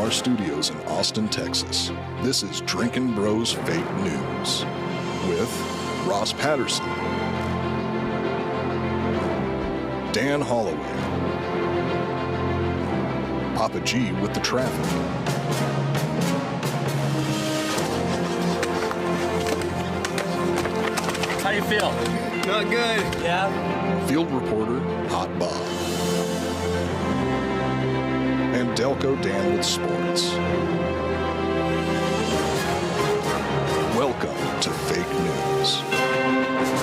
our studios in Austin, Texas, this is Drinkin' Bros Fake News with Ross Patterson, Dan Holloway, Papa G with the traffic, How you feel? Not good. Yeah? field reporter Hot Bob, and Delco Dan with sports. Welcome to Fake News.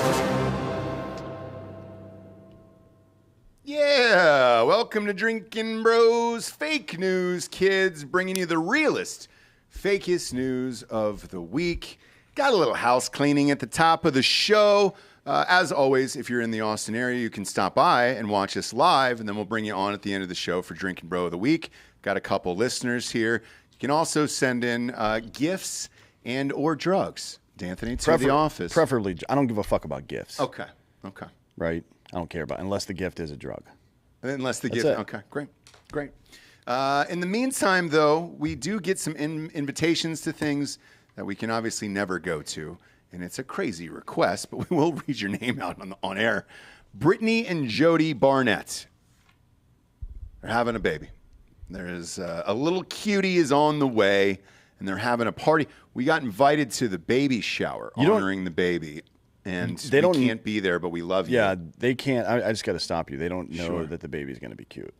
Yeah, welcome to Drinkin' Bros Fake News, kids, bringing you the realest, fakest news of the week. Got a little house cleaning at the top of the show. As always, if you're in the Austin area, you can stop by and watch us live, and then we'll bring you on at the end of the show for Drinkin' Bro of the Week. Got a couple listeners here. You can also send in gifts and or drugs, D'Anthony, to the office. Preferably, I don't give a fuck about gifts. Okay. Right? I don't care about unless the gift is a drug. Unless the gift. it. Okay, great. In the meantime, though, we do get some invitations to things that we can obviously never go to, and it's a crazy request, but we will read your name out on air. Brittany and Jody Barnett are having a baby. There's a little cutie is on the way, and they're having a party. We got invited to the baby shower, honoring the baby, and we can't be there, but we love you. Yeah, they can't. I just got to stop you. They don't know that the baby's going to be cute.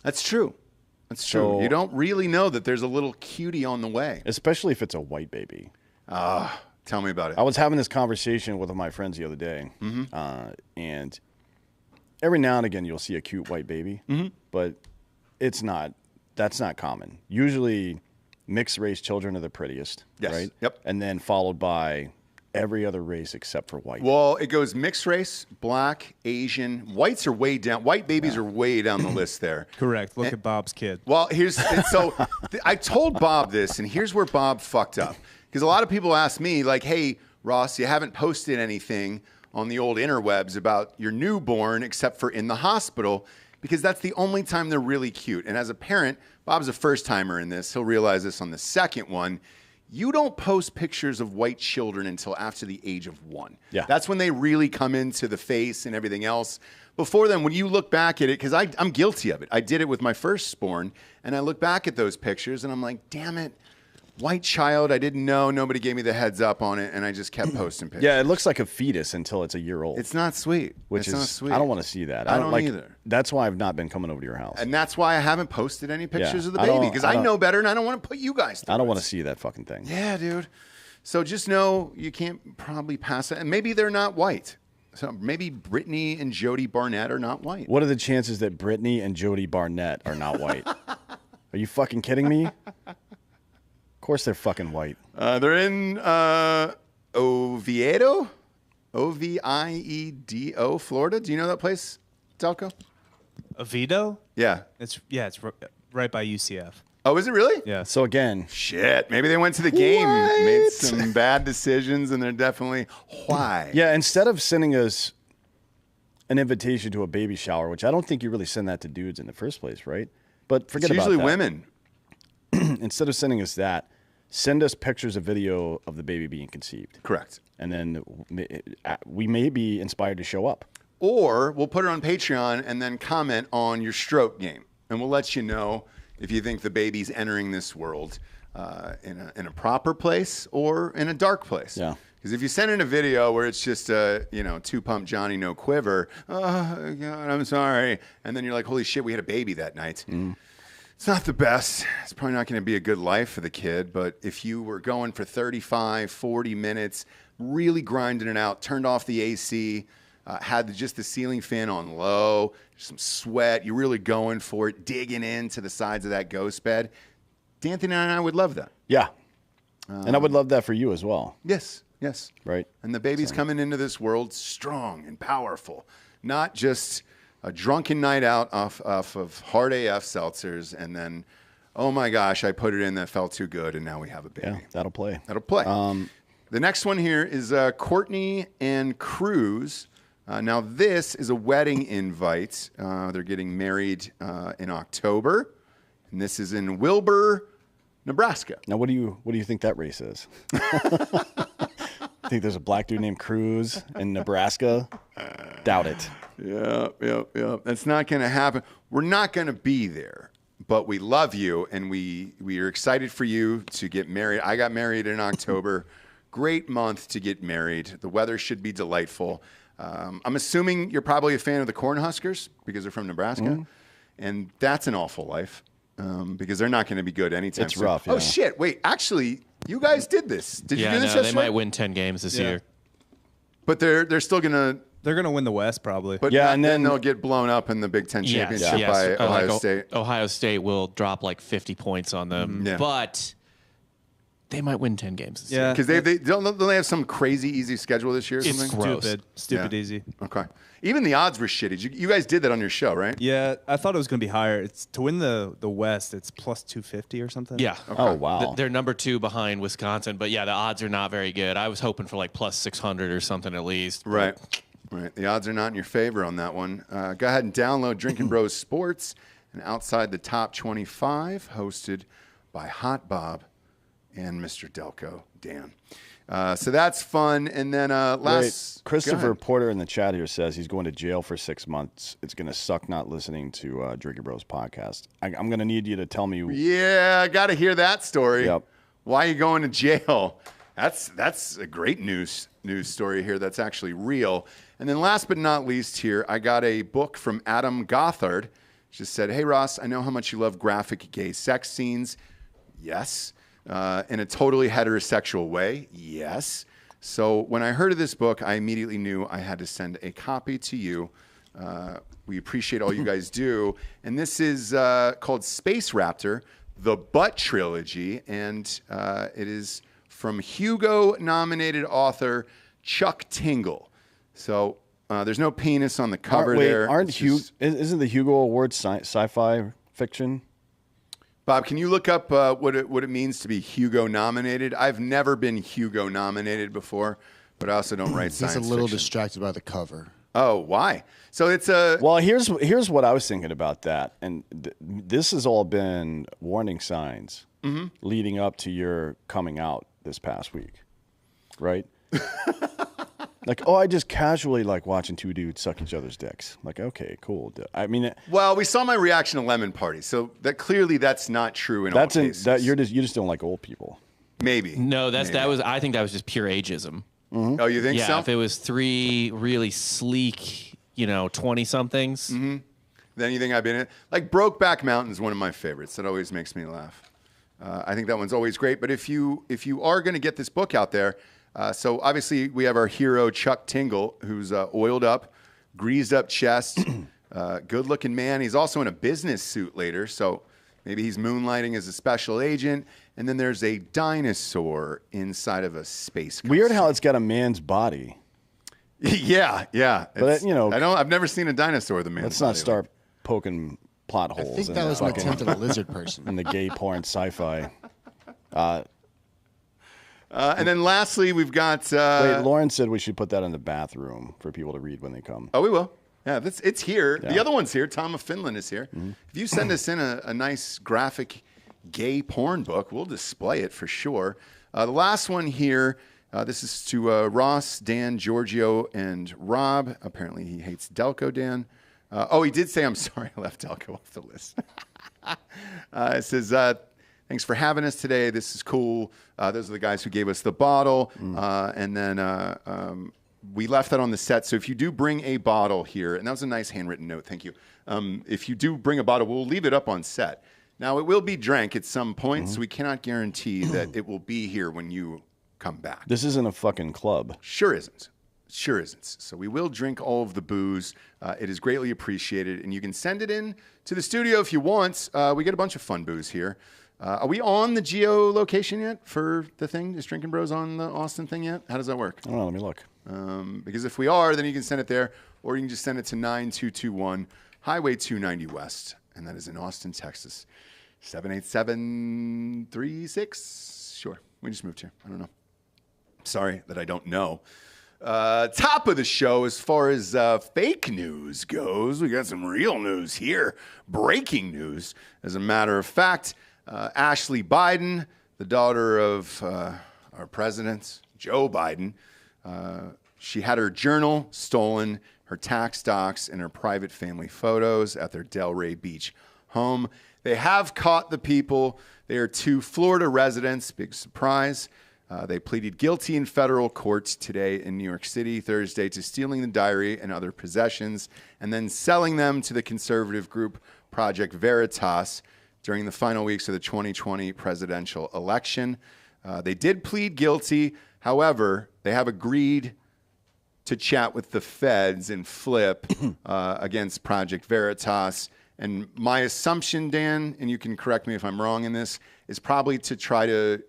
That's true. You don't really know that there's a little cutie on the way. Especially if it's a white baby. Tell me about it. I was having this conversation with one of my friends the other day, and every now and again you'll see a cute white baby, but that's not common. Usually mixed race children are the prettiest, Yes. right? Yep. And then followed by every other race except for white. Well, it goes mixed race, black, Asian. Whites are way down. White babies are way down the list there. Correct. Look at Bob's kid. Well, I told Bob this, and here's where Bob fucked up. Because a lot of people ask me, like, hey, Ross, you haven't posted anything on the old interwebs about your newborn except for in the hospital, because that's the only time they're really cute. And as a parent, Bob's a first timer in this. He'll realize this on the second one. You don't post pictures of white children until after the age of 1. Yeah. That's when they really come into the face and everything else. Before then, when you look back at it, because I'm guilty of it. I did it with my firstborn, and I look back at those pictures, and I'm like, damn it, white child, I didn't know. Nobody gave me the heads up on it, and I just kept posting pictures. Yeah, it looks like a fetus until it's a year old. It's not sweet. It's not sweet. I don't want to see that. I don't either. That's why I've not been coming over to your house. And that's why I haven't posted any pictures of the I baby, don't- because I I don't- know better, and I don't want to put you guys through I don't it. want to see that fucking thing. Yeah, dude. So just know you can't probably pass it. And maybe they're not white. So maybe Brittany and Jody Barnett are not white. What are the chances that Brittany and Jody Barnett are not white? Are you fucking kidding me? Of course they're fucking white. They're in Oviedo, Oviedo, Florida. Do you know that place, Delco? Oviedo? Yeah. It's right by UCF. Oh, is it really? Yeah. So again, Shit. Maybe they went to the game, What? made some bad decisions, and they're definitely why. yeah, instead of sending us an invitation to a baby shower, which I don't think you really send that to dudes in the first place, right? But It's forget about usually that. women. Instead of sending us that, send us pictures of video of the baby being conceived. Correct. And then we may be inspired to show up. Or we'll put it on Patreon and then comment on your stroke game. And we'll let you know if you think the baby's entering this world in a proper place or in a dark place. Yeah. Because if you send in a video where it's just, two pump Johnny, no quiver, oh, God, I'm sorry. And then you're like, holy shit, we had a baby that night. It's not the best. It's probably not going to be a good life for the kid. But if you were going for 35, 40 minutes, really grinding it out, turned off the AC, had just the ceiling fan on low, some sweat, you're really going for it, digging into the sides of that ghost bed, D'Anthony and I would love that. Yeah. And I would love that for you as well. Yes. Right. And the baby's coming into this world strong and powerful, not just a drunken night out off of hard AF seltzers and then, oh my gosh, I put it in that felt too good and now we have a baby. Yeah, that'll play. That'll play. The next one here is Courtney and Cruz. Now this is a wedding invite. They're getting married in October. And this is in Wilbur, Nebraska. Now, what do you think that race is? Think there's a black dude named Cruz in Nebraska? Doubt it. Yeah. That's not going to happen. We're not going to be there, but we love you, and we are excited for you to get married. I got married in October. Great month to get married. The weather should be delightful. I'm assuming you're probably a fan of the Cornhuskers because they're from Nebraska, and that's an awful life because they're not going to be good anytime It's soon. rough, yeah. Oh, shit. Wait, actually, you guys did this. Did you do this they yesterday? might win 10 games this year. But they're still going to... They're going to win the West probably. But Yeah, not, and then then- they'll get blown up in the Big Ten championship by Ohio State. Ohio State will drop like 50 points on them, Yeah. but they might win 10 games this year. yeah. Because don't they have some crazy easy schedule this year or It's something? gross. Stupid Yeah. easy. Okay. Even the odds were shitty. You guys did that on your show, right? Yeah, I thought it was going to be higher. It's to win the West. It's plus 250 or something. Yeah. Oh, wow. They're number 2 behind Wisconsin, but yeah, the odds are not very good. I was hoping for like plus 600 or something at least. Right. The odds are not in your favor on that one. Go ahead and download Drinkin' Bros Sports and Outside the Top 25, hosted by Hot Bob and Mr. Delco, Dan. So that's fun. And then Wait, last... Christopher go ahead. Porter in the chat here says he's going to jail for 6 months. It's going to suck not listening to Drinkin' Bros podcast. I'm going to need you to tell me. Yeah, I got to hear that story. Yep. Why are you going to jail? That's a great news story here. That's actually real. And then last but not least here, I got a book from Adam Gothard. Just said, hey, Ross, I know how much you love graphic gay sex scenes. Yes. In a totally heterosexual way. Yes. So when I heard of this book, I immediately knew I had to send a copy to you. We appreciate all you guys do. And this is called Space Raptor, the Butt Trilogy. And it is from Hugo-nominated author Chuck Tingle. So there's no penis on the cover there. Isn't the Hugo Award sci-fi fiction? Bob, can you look up what it means to be Hugo nominated? I've never been Hugo nominated before, but I also don't write science He's a little fiction. distracted by the cover. Oh, why? So it's a... Well, here's what I was thinking about that, and this has all been warning signs leading up to your coming out this past week, right? Like, I just casually like watching two dudes suck each other's dicks. Like, okay, cool. I mean, Well, we saw my reaction to Lemon Party, so that clearly that's not true in all cases. you just don't like old people. Maybe. No, I think that was just pure ageism. Oh, you think Yeah, so? if it was 3 really sleek, 20-somethings. Then you think I've been in... Like Brokeback Mountain is one of my favorites. That always makes me laugh. I think that one's always great. But if you are going to get this book out there... so obviously we have our hero Chuck Tingle, who's oiled up, greased up chest, good-looking man. He's also in a business suit later, so maybe he's moonlighting as a special agent. And then there's a dinosaur inside of a space. Weird how it's got a man's body. yeah. But I've never seen a dinosaur with a man's Let's body. not start poking plot holes. I think in that the was an fucking- attempt at a lizard person. in the gay porn sci-fi. And then lastly, we've got... Wait, Lauren said we should put that in the bathroom for people to read when they come. Oh, we will. Yeah, it's here. Yeah. The other one's here. Tom of Finland is here. If you send us in a nice graphic gay porn book, we'll display it for sure. The last one here, this is to Ross, Dan, Giorgio, and Rob. Apparently he hates Delco, Dan. He did say, I'm sorry I left Delco off the list. It says, thanks for having us today. This is cool. Those are the guys who gave us the bottle. And then we left that on the set. So if you do bring a bottle here, and that was a nice handwritten note, thank you. If you do bring a bottle, we'll leave it up on set. Now, it will be drank at some point, so we cannot guarantee that it will be here when you come back. This isn't a fucking club. Sure isn't. So we will drink all of the booze. It is greatly appreciated. And you can send it in to the studio if you want. We get a bunch of fun booze here. Are we on the geolocation yet for the thing? Is Drinkin' Bros on the Austin thing yet? How does that work? I don't know. Let me look. Because if we are, then you can send it there. Or you can just send it to 9221 Highway 290 West. And that is in Austin, Texas. 78736. Sure. We just moved here. I don't know. Sorry that I don't know. Top of the show, as far as fake news goes, we got some real news here. Breaking news. As a matter of fact, Ashley Biden, the daughter of our president, Joe Biden, she had her journal stolen, her tax docs, and her private family photos at their Delray Beach home. They have caught the people. They are 2 Florida residents. Big surprise. They pleaded guilty in federal courts today in New York City, Thursday, to stealing the diary and other possessions and then selling them to the conservative group Project Veritas during the final weeks of the 2020 presidential election. They did plead guilty. However, they have agreed to chat with the feds and flip against Project Veritas. And my assumption, Dan, and you can correct me if I'm wrong in this, is probably to try to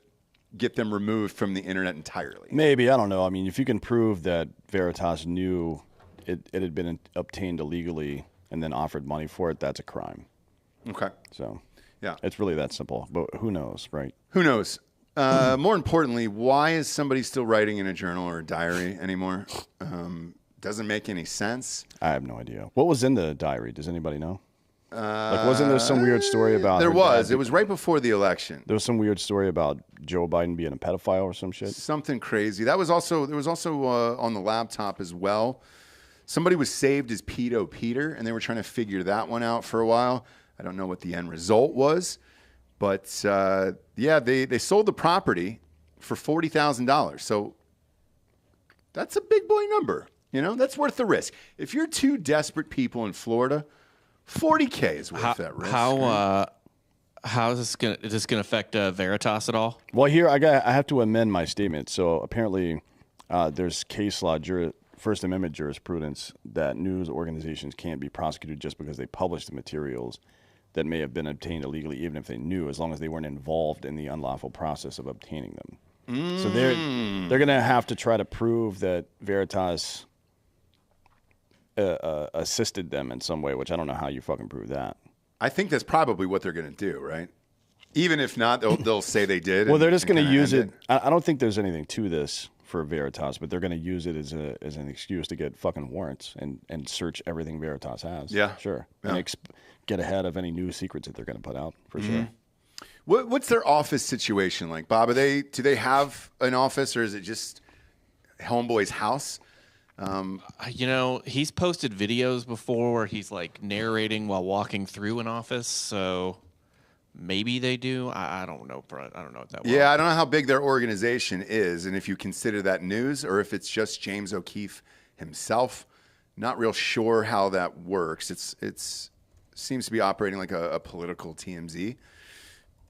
get them removed from the internet entirely. Maybe, I don't know. I mean, if you can prove that Veritas knew it had been obtained illegally and then offered money for it, that's a crime. Okay. So, yeah, it's really that simple. But who knows, right? Who knows? More importantly, why is somebody still writing in a journal or a diary anymore? Doesn't make any sense. I have no idea. What was in the diary? Does anybody know? Like, wasn't there some weird story about... There was. It was right before the election. There was some weird story about Joe Biden being a pedophile or some shit. Something crazy. There was also on the laptop as well. Somebody was saved as Pedo Peter, and they were trying to figure that one out for a while. I don't know what the end result was. But, yeah, they sold the property for $40,000. So that's a big boy number. You know, that's worth the risk. If you're 2 desperate people in Florida... $40K is worth that risk. How is this gonna affect Veritas at all? Well, here I have to amend my statement. So apparently, there's case law, First Amendment jurisprudence that news organizations can't be prosecuted just because they publish the materials that may have been obtained illegally, even if they knew, as long as they weren't involved in the unlawful process of obtaining them. So they're gonna have to try to prove that Veritas assisted them in some way, which I don't know how you fucking prove that. I think that's probably what they're going to do, right? Even if not, they'll say they did. Well, they're just going to use it. I don't think there's anything to this for Veritas, but they're going to use it as an excuse to get fucking warrants and search everything Veritas has. Yeah. Sure. Yeah. And get ahead of any new secrets that they're going to put out, for sure. What's their office situation like, Bob? Do they have an office, or is it just Homeboy's house? You know, he's posted videos before where he's like narrating while walking through an office, so maybe they do. I don't know, bro. I don't know that well. Yeah, I don't know how big their organization is, and if you consider that news or if it's just James O'Keefe himself. Not real sure how that works. It's seems to be operating like a political TMZ.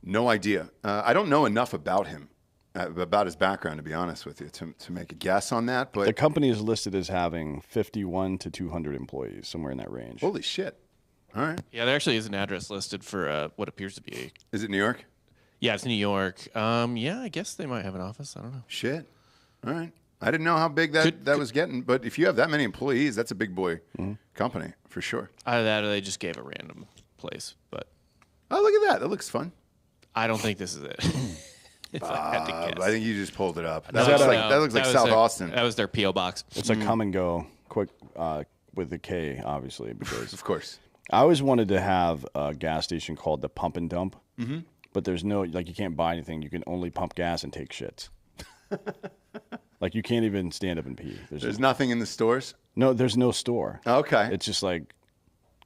No idea. I don't know enough about him. About his background, to be honest with you, to make a guess on that. But the company is listed as having 51 to 200 employees, somewhere in that range. Holy shit. All right. Yeah, there actually is an address listed for what appears to be Is it New York? Yeah, it's New York. Yeah, I guess they might have an office. I don't know. Shit. All right. I didn't know how big that was getting, but if you have that many employees, that's a big boy company for sure. Either that or they just gave a random place, but Oh, look at that. That looks fun. I don't think this is it. If I had to guess. I think you just pulled it up. No, That looks like was South their- Austin. That was their P.O. box. It's a come and go, quick, with the K, obviously, because Of course. I always wanted to have a gas station called the Pump and Dump, but there's no, like, you can't buy anything. You can only pump gas and take shits. Like, you can't even stand up and pee. There's nothing in the stores? No, there's no store. Okay. It's just like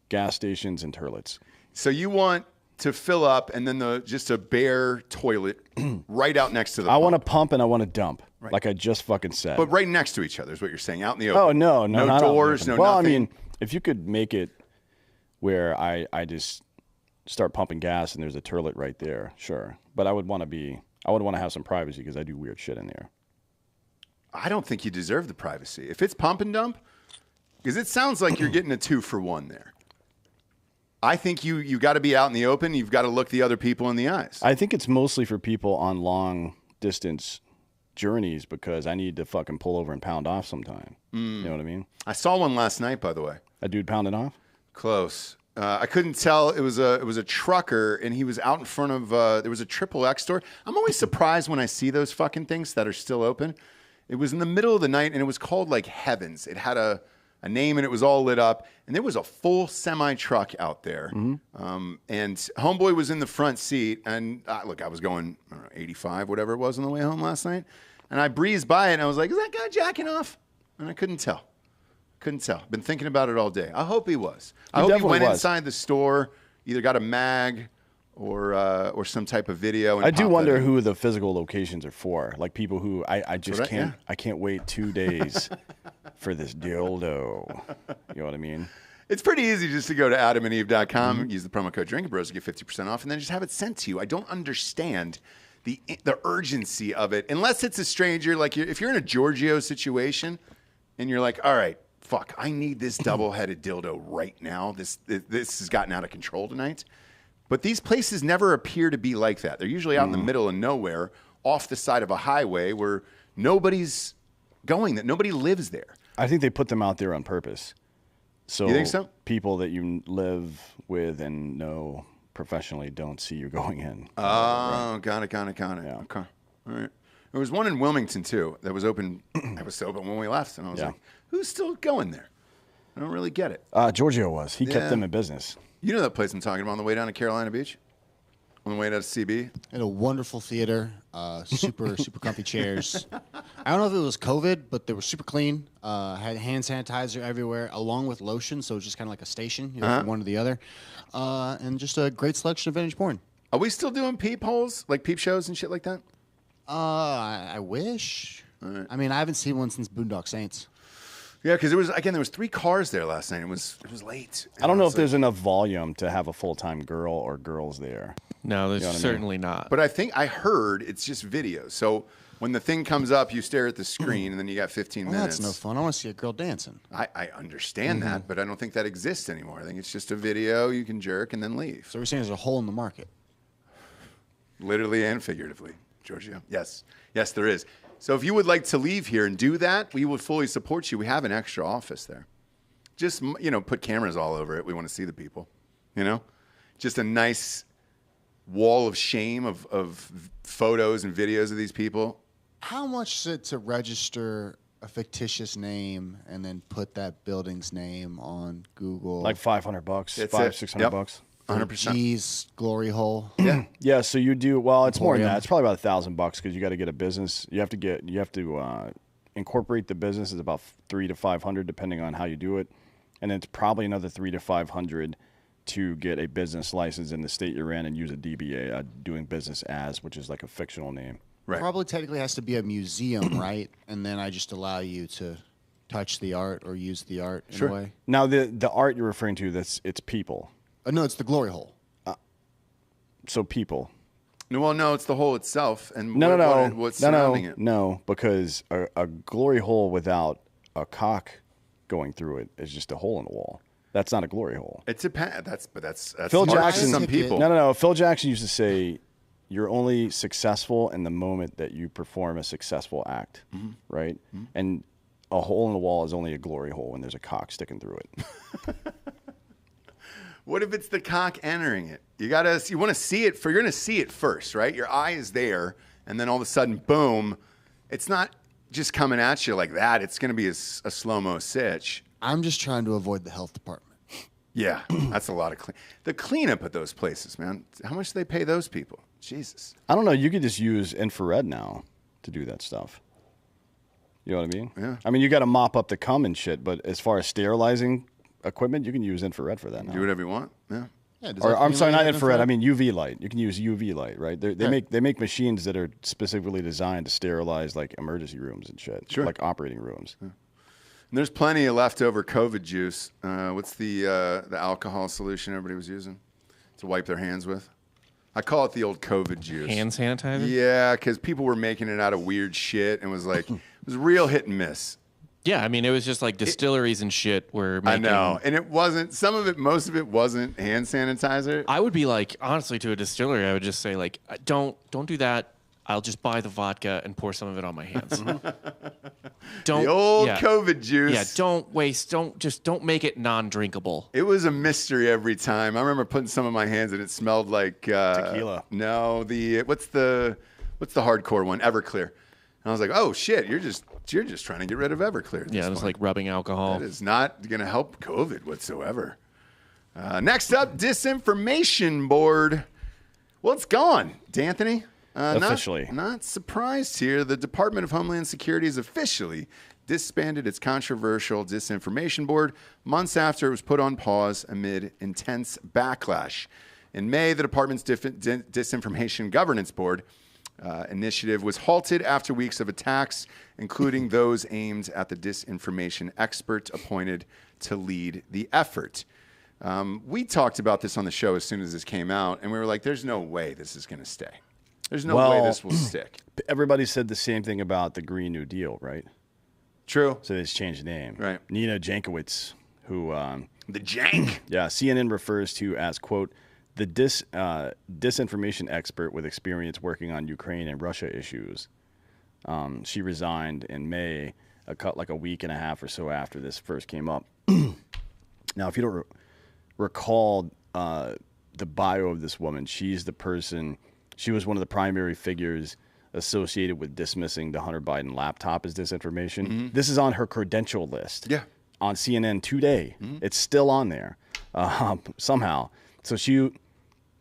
gas stations and toilets. So you want to fill up and then just a bare toilet right out next to the I pump. want to pump and I want to dump, like I just fucking said. But right next to each other is what you're saying, out in the open. Oh, no, No not out in the doors, open. no well, nothing. I mean, if you could make it where I just start pumping gas and there's a toilet right there, sure. But I would want to have some privacy because I do weird shit in there. I don't think you deserve the privacy. If it's pump and dump, because it sounds like you're getting a 2-for-1 there. I think you got to be out in the open. You've got to look the other people in the eyes. I think it's mostly for people on long distance journeys because I need to fucking pull over and pound off sometime. You know what I mean? I saw one last night, by the way. A dude pounding off? Close. I couldn't tell. It was a trucker, and he was out in front of. There was a XXX store. I'm always surprised when I see those fucking things that are still open. It was in the middle of the night, and it was called like Heavens. It had a a name, and it was all lit up. And there was a full semi truck out there. And homeboy was in the front seat. And look, I was going I don't know, 85, whatever it was on the way home last night. And I breezed by it, and I was like, is that guy jacking off? And I couldn't tell. Been thinking about it all day. I hope he was. I hope he went inside the store, either got a mag or some type of video. And I do wonder who the physical locations are for. Like people who I just can't. Yeah. I can't wait 2 days for this dildo. You know what I mean? It's pretty easy just to go to adamandeve.com, use the promo code Drinkin Bros to get 50% off, and then just have it sent to you. I don't understand the urgency of it, unless it's a stranger. Like if you're in a Giorgio situation, and you're like, all right, fuck, I need this double-headed dildo right now. This has gotten out of control tonight. But these places never appear to be like that. They're usually out in the middle of nowhere, off the side of a highway where nobody's going, that nobody lives there. I think they put them out there on purpose. So you think so? People that you live with and know professionally don't see you going in. Oh, right. Got it. Yeah. Okay. All right. There was one in Wilmington, too, that was open. That was open when we left. And I was like, who's still going there? I don't really get it. Giorgio was. He kept them in business. You know that place I'm talking about on the way down to Carolina Beach? On the way down to CB? At a wonderful theater. Super comfy chairs. I don't know if it was COVID, but they were super clean. Had hand sanitizer everywhere, along with lotion, so it was just kind of like a station, from one to the other. And just a great selection of vintage porn. Are we still doing peep holes, like peep shows and shit like that? I wish. Right. I mean, I haven't seen one since Boondock Saints. Yeah, because there was 3 cars there last night. It was late. I don't know if there's enough volume to have a full-time girl or girls there. No, there's certainly not. But I heard it's just video. So when the thing comes up, you stare at the screen, and then you got 15 minutes. That's no fun. I want to see a girl dancing. I understand that, but I don't think that exists anymore. I think it's just a video you can jerk and then leave. So we're saying there's a hole in the market. Literally and figuratively, Giorgio. Yes, there is. So if you would like to leave here and do that, we would fully support you. We have an extra office there. Just, put cameras all over it. We want to see the people, Just a nice wall of shame of photos and videos of these people. How much is it to register a fictitious name and then put that building's name on Google? Like $500, $600. 100%. G's glory hole. Yeah. So you do well. It's more than that. It's probably about $1,000 because you got to get a business. You have to incorporate the business. Is about $300 to $500 depending on how you do it, and then it's probably another $300 to $500 to get a business license in the state you're in and use a DBA, doing business as, which is like a fictional name. Right. Probably technically has to be a museum, right? And then I just allow you to touch the art or use the art in a way. Now the art you're referring to, it's people. No, it's the glory hole. So people. No, it's the hole itself. And what's surrounding it? No, because a glory hole without a cock going through it is just a hole in the wall. That's not a glory hole. It's a that's Phil Jackson. Some people. No. Phil Jackson used to say, "You're only successful in the moment that you perform a successful act, right?" And a hole in the wall is only a glory hole when there's a cock sticking through it. What if it's the cock entering it? You want to see it. You're going to see it first, right? Your eye is there, and then all of a sudden, boom! It's not just coming at you like that. It's going to be a slow-mo sitch. I'm just trying to avoid the health department. Yeah, that's a lot of the cleanup at those places, man. How much do they pay those people? Jesus. I don't know. You could just use infrared now to do that stuff. You know what I mean? Yeah. I mean, you got to mop up the cum and shit, but as far as sterilizing equipment, you can use infrared for that now. Do whatever you want. Yeah. Or I'm sorry, not infrared. I mean UV light. You can use UV light, right? They make machines that are specifically designed to sterilize like emergency rooms and shit, like operating rooms. Yeah. And there's plenty of leftover COVID juice. What's the alcohol solution everybody was using to wipe their hands with? I call it the old COVID juice. Hand sanitizer? Yeah, because people were making it out of weird shit and was like, it was real hit and miss. Yeah, I mean, it was just like distilleries and shit were making. I know, and it wasn't. Most of it wasn't hand sanitizer. I would be like, honestly, to a distillery, I would just say like, don't do that. I'll just buy the vodka and pour some of it on my hands. Don't the old COVID juice. Yeah, don't waste. Don't make it non-drinkable. It was a mystery every time. I remember putting some in my hands and it smelled like tequila. No, what's the hardcore one? Everclear. I was like, oh shit, you're just trying to get rid of Everclear. At Yeah, this it was point. like rubbing alcohol. That is not going to help COVID whatsoever. Next up, Disinformation Board. Well, it's gone, D'Anthony. Officially. Not surprised here. The Department of Homeland Security has officially disbanded its controversial Disinformation Board months after it was put on pause amid intense backlash. In May, the department's Disinformation Governance Board initiative was halted after weeks of attacks, including those aimed at the disinformation expert appointed to lead the effort. We talked about this on the show as soon as this came out, and we were like, there's no way this is going to stay. There's no way this will stick. Everybody said the same thing about the Green New Deal, right? True. So they just changed the name. Right. Nina Jankowicz, who... the jank. Yeah, CNN refers to as, quote, the disinformation expert with experience working on Ukraine and Russia issues. She resigned in May, like a week and a half or so after this first came up. Now, if you don't recall the bio of this woman, she's the person, she was one of the primary figures associated with dismissing the Hunter Biden laptop as disinformation. Mm-hmm. This is on her credential list. Yeah. On CNN today. Mm-hmm. It's still on there somehow. So she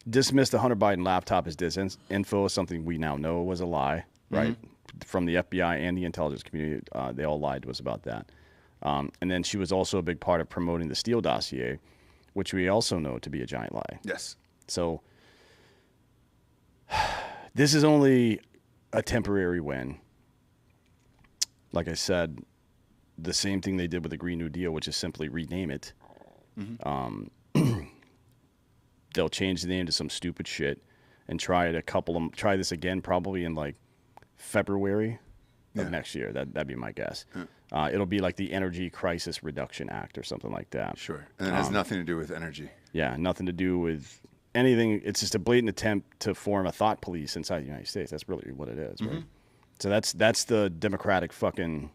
dismissed the Hunter Biden laptop as disinfo, something we now know was a lie, right? Mm-hmm. From the FBI and the intelligence community, they all lied to us about that. And then she was also a big part of promoting the Steele dossier, which we also know to be a giant lie. Yes. So this is only a temporary win. Like I said, the same thing they did with the Green New Deal, which is simply rename it. Mm-hmm. They'll change the name to some stupid shit and try this again probably in like February of next year. That'd be my guess. Yeah. It'll be like the Energy Crisis Reduction Act or something like that. Sure. And it has nothing to do with energy. Yeah, nothing to do with anything. It's just a blatant attempt to form a thought police inside the United States. That's really what it is, right? So that's the Democratic fucking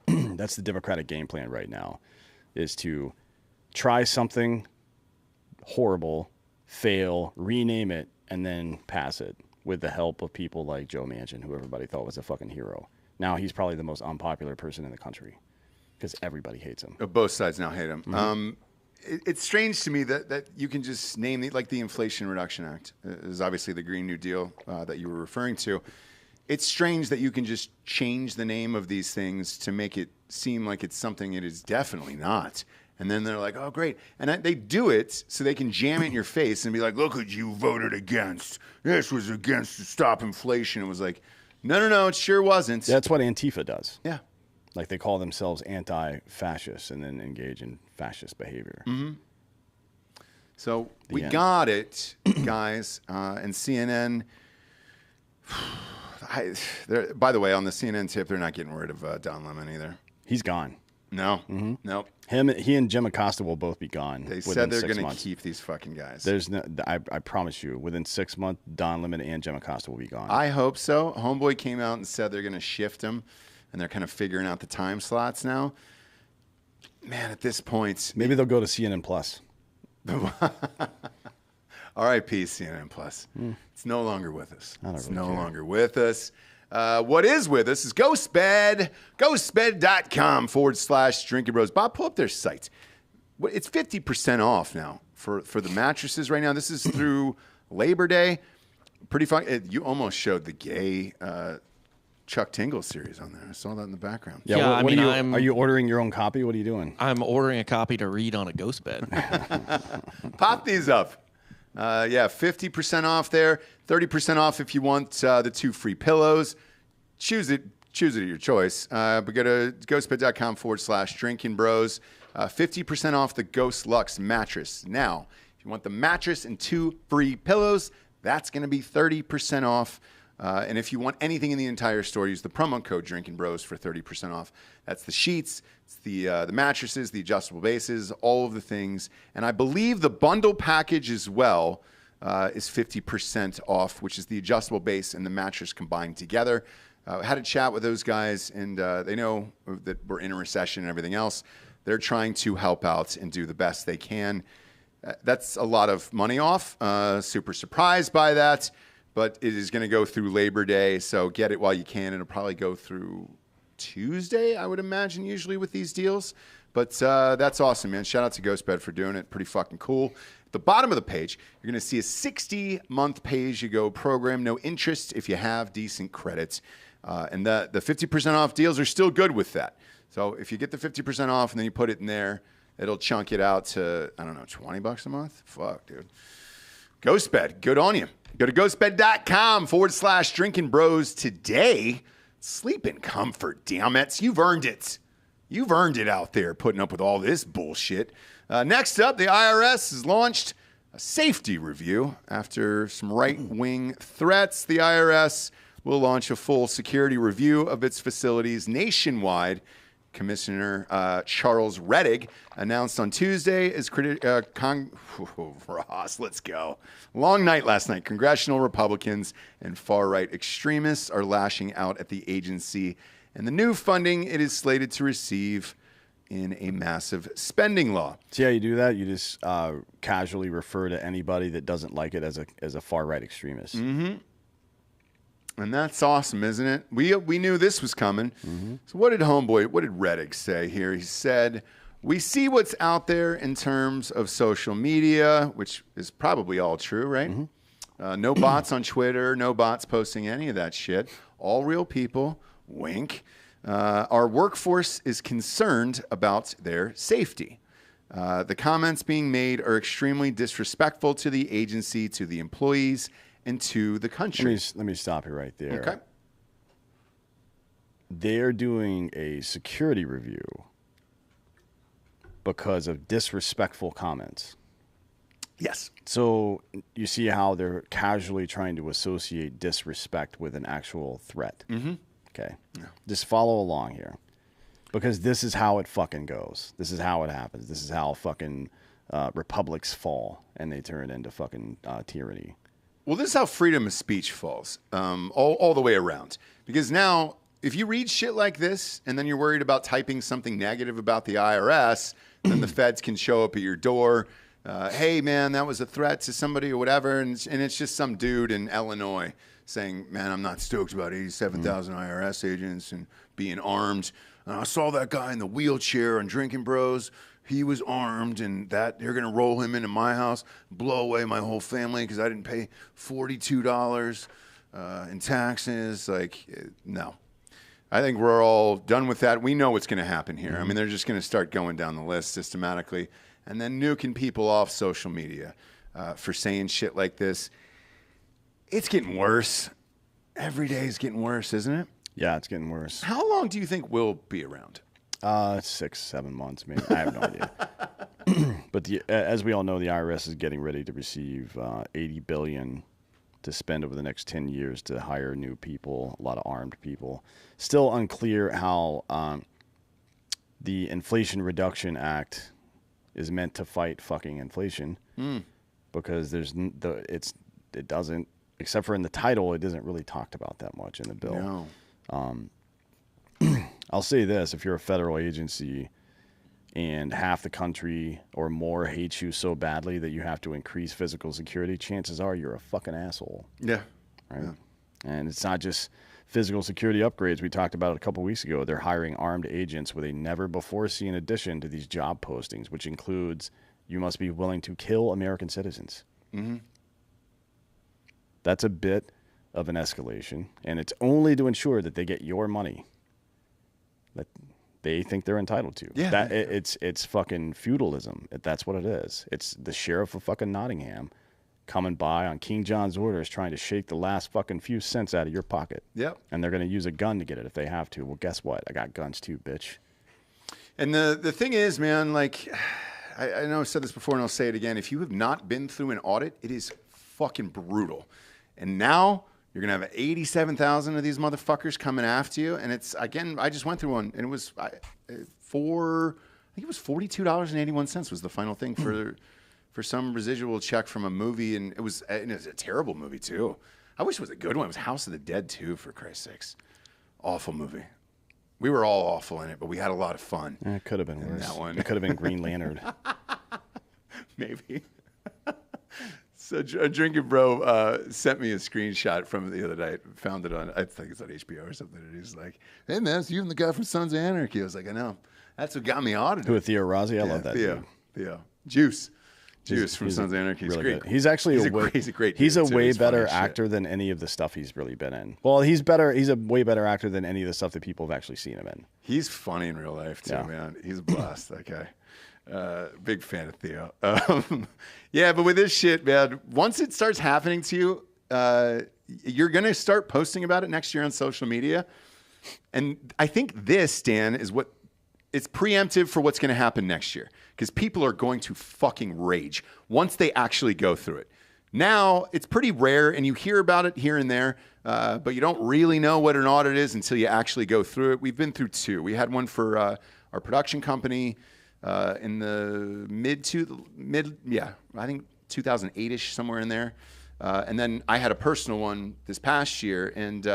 that's the Democratic game plan right now, is to try something horrible, fail, rename it, and then pass it with the help of people like Joe Manchin, who everybody thought was a fucking hero. Now he's probably the most unpopular person in the country because everybody hates him. Both sides now hate him. Mm-hmm. It's strange to me that you can just name like the Inflation Reduction Act is obviously the Green New Deal that you were referring to. It's strange that you can just change the name of these things to make it seem like it's something it is definitely not. And then they're like, oh, great. And they do it so they can jam it in your face and be like, look what you voted against. This was against to stop inflation. It was like, no, it sure wasn't. That's what Antifa does. Yeah. Like they call themselves anti-fascist and then engage in fascist behavior. Mm-hmm. So we got it, guys. And CNN... by the way, on the CNN tip, they're not getting rid of Don Lemon either. He's gone. No. Mm-hmm. Nope. He and Jim Acosta will both be gone. They said they're going to keep these fucking guys. There's no, I promise you, within 6 months, Don Lemon and Jim Acosta will be gone. I hope so. Homeboy came out and said they're going to shift them, and they're kind of figuring out the time slots now. Man, at this point, maybe they'll go to CNN Plus. R.I.P. CNN Plus. It's no longer with us. It's no longer with us. What is with us is Ghostbed. Ghostbed.com/Drinkin Bros. Bob, pull up their site. It's 50% off now for the mattresses right now. This is through Labor Day. Pretty fun. You almost showed the gay Chuck Tingle series on there. I saw that in the background. Yeah, are you ordering your own copy? What are you doing? I'm ordering a copy to read on a ghost bed. Pop these up. 50% off there. 30% off if you want the 2 free pillows. Choose it at your choice. But go to ghostbed.com/Drinkin Bros. 50% off the Ghost Luxe mattress. Now, if you want the mattress and 2 free pillows, that's going to be 30% off. And if you want anything in the entire store, use the promo code Drinkin Bros for 30% off. That's the sheets, it's the mattresses, the adjustable bases, all of the things. And I believe the bundle package as well is 50% off, which is the adjustable base and the mattress combined together. Had a chat with those guys, and they know that we're in a recession and everything else. They're trying to help out and do the best they can. That's a lot of money off. Super surprised by that. but it is going to go through Labor Day, so get it while you can. It'll probably go through Tuesday, I would imagine, usually with these deals. But that's awesome, man. Shout out to Ghostbed for doing it. Pretty fucking cool. At the bottom of the page, you're going to see a 60-month pay-as-you-go program. No interest if you have decent credits. And the 50% off deals are still good with that. So if you get the 50% off and then you put it in there, it'll chunk it out to, I don't know, $20 a month? Fuck, dude. Ghostbed, good on you. Go to ghostbed.com/Drinkin Bros today. Sleep in comfort, damn it. You've earned it. You've earned it out there putting up with all this bullshit. Next up, the IRS has launched a safety review. After some right-wing threats, the IRS will launch a full security review of its facilities nationwide. Commissioner Charles Rettig announced on Tuesday as Ross, let's go. Long night last night. Congressional Republicans and far-right extremists are lashing out at the agency and the new funding it is slated to receive in a massive spending law. See how you do that? You just casually refer to anybody that doesn't like it as a far-right extremist. Mm-hmm. And that's awesome, isn't it? We knew this was coming. Mm-hmm. So what did Rettig say here? He said, we see what's out there in terms of social media, which is probably all true, right? Mm-hmm. No bots on Twitter, no bots posting any of that shit. All real people. Wink. Our workforce is concerned about their safety. The comments being made are extremely disrespectful to the agency, to the employees, and to the country. Let me stop you right there. Okay. They're doing a security review because of disrespectful comments. Yes. So you see how they're casually trying to associate disrespect with an actual threat. Mm-hmm. Okay. Yeah. Just follow along here. Because this is how it fucking goes. This is how it happens. This is how fucking republics fall and they turn into fucking tyranny. Well, this is how freedom of speech falls, all the way around. Because now, if you read shit like this, and then you're worried about typing something negative about the IRS, then the feds can show up at your door. Hey, man, that was a threat to somebody or whatever. And it's just some dude in Illinois saying, man, I'm not stoked about 87,000 IRS agents and being armed. And I saw that guy in the wheelchair on Drinkin Bros. He was armed, and that they're going to roll him into my house, blow away my whole family because I didn't pay $42 in taxes. Like, no. I think we're all done with that. We know what's going to happen here. I mean, they're just going to start going down the list systematically and then nuking people off social media for saying shit like this. It's getting worse. Every day is getting worse, isn't it? Yeah, it's getting worse. How long do you think we'll be around? 6-7 months, maybe. I have no idea. But as we all know, the IRS is getting ready to receive $80 billion to spend over the next 10 years to hire new people, a lot of armed people. Still unclear how the Inflation Reduction Act is meant to fight fucking inflation, because it doesn't, except for in the title, it isn't really talked about that much in the bill. No. I'll say this, if you're a federal agency and half the country or more hates you so badly that you have to increase physical security, chances are you're a fucking asshole. Yeah. Right? Yeah. And it's not just physical security upgrades. We talked about it a couple weeks ago. They're hiring armed agents with a never-before-seen addition to these job postings, which includes you must be willing to kill American citizens. Mm-hmm. That's a bit of an escalation, and it's only to ensure that they get your money that they think they're entitled to. Yeah. It's fucking feudalism. That's what it is. It's the sheriff of fucking Nottingham coming by on King John's orders trying to shake the last fucking few cents out of your pocket. Yep. And they're going to use a gun to get it if they have to. Well, guess what? I got guns too, bitch. And the thing is, man, like, I know I've said this before and I'll say it again. If you have not been through an audit, it is fucking brutal. And now you're going to have 87,000 of these motherfuckers coming after you. And it's, again, I just went through one, and it was I think it was $42.81 was the final thing for some residual check from a movie. And it was a terrible movie, too. I wish it was a good one. It was House of the Dead, too, for Christ's sakes. Awful movie. We were all awful in it, but we had a lot of fun. It could have been worse. That one. It could have been Green Lantern. Maybe. So a Drinkin' Bro sent me a screenshot from the other night. Found it on, I think it's on HBO or something. And he's like, "Hey man, it's you and the guy from Sons of Anarchy." I was like, "I know. That's what got me audited." Who with Theo Rossi? I love that Theo. dude. Theo. Juice from Sons of Anarchy. He's Really great. good. He's actually a way better actor than any of the stuff he's really been in. Well, he's a way better actor than any of the stuff that people have actually seen him in. He's funny in real life too, man. He's a blast, that guy. Big fan of Theo. Yeah, but with this shit, man, once it starts happening to you, you're going to start posting about it next year on social media. And I think this, Dan, is what it's preemptive for what's going to happen next year because people are going to fucking rage once they actually go through it. Now, it's pretty rare, and you hear about it here and there, but you don't really know what an audit is until you actually go through it. We've been through two. We had one for our production company in the I think 2008-ish, somewhere in there. And then I had a personal one this past year, and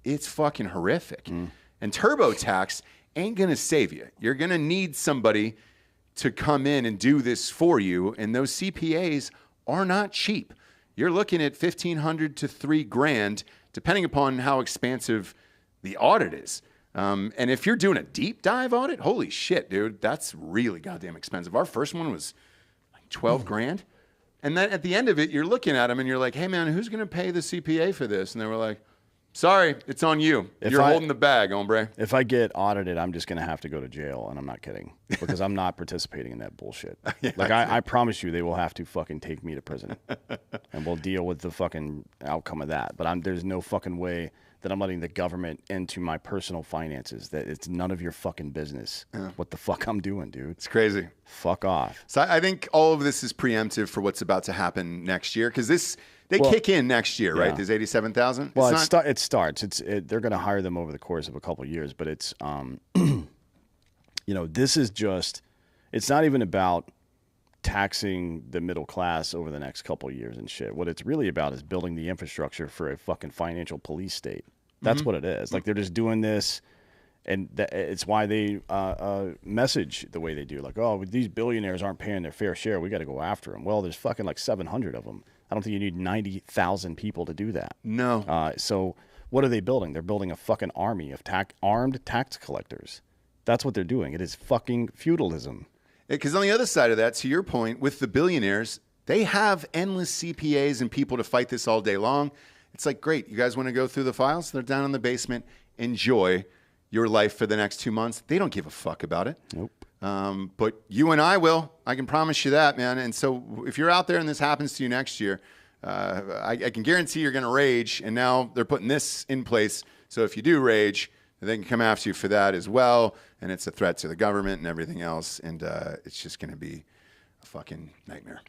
it's fucking horrific. And TurboTax ain't going to save you. You're going to need somebody to come in and do this for you, and those CPAs are not cheap. You're looking at $1,500 to $3,000, depending upon how expansive the audit is. And if you're doing a deep dive audit, holy shit, dude, that's really goddamn expensive. Our first one was like $12,000. And then at the end of it, you're looking at them and you're like, "Hey man, who's going to pay the CPA for this?" And they were like, "Sorry, it's on you. You're holding the bag, hombre." If I get audited, I'm just going to have to go to jail, and I'm not kidding, because I'm not participating in that bullshit. I promise you, they will have to fucking take me to prison, and we'll deal with the fucking outcome of that. But there's no fucking way that I'm letting the government into my personal finances. That it's none of your fucking business what the fuck I'm doing, dude. It's crazy. Fuck off. So I think all of this is preemptive for what's about to happen next year because they kick in next year, right? There's 87,000. Well, it starts. They're going to hire them over the course of a couple of years, but it's this is just. It's not even about taxing the middle class over the next couple of years and shit. What it's really about is building the infrastructure for a fucking financial police state. That's what it is. Like they're just doing this, and it's why they message the way they do. Like, "Oh, these billionaires aren't paying their fair share. We got to go after them." Well, there's fucking like 700 of them. I don't think you need 90,000 people to do that. No. So what are they building? They're building a fucking army of armed tax collectors. That's what they're doing. It is fucking feudalism. Because on the other side of that, to your point, with the billionaires, they have endless CPAs and people to fight this all day long. It's like, great, you guys want to go through the files? They're down in the basement. Enjoy your life for the next 2 months. They don't give a fuck about it. Nope. But you and I will. I can promise you that, man. And so if you're out there and this happens to you next year, I can guarantee you're going to rage. And now they're putting this in place. So if you do rage, they can come after you for that as well. And it's a threat to the government and everything else. And it's just going to be a fucking nightmare.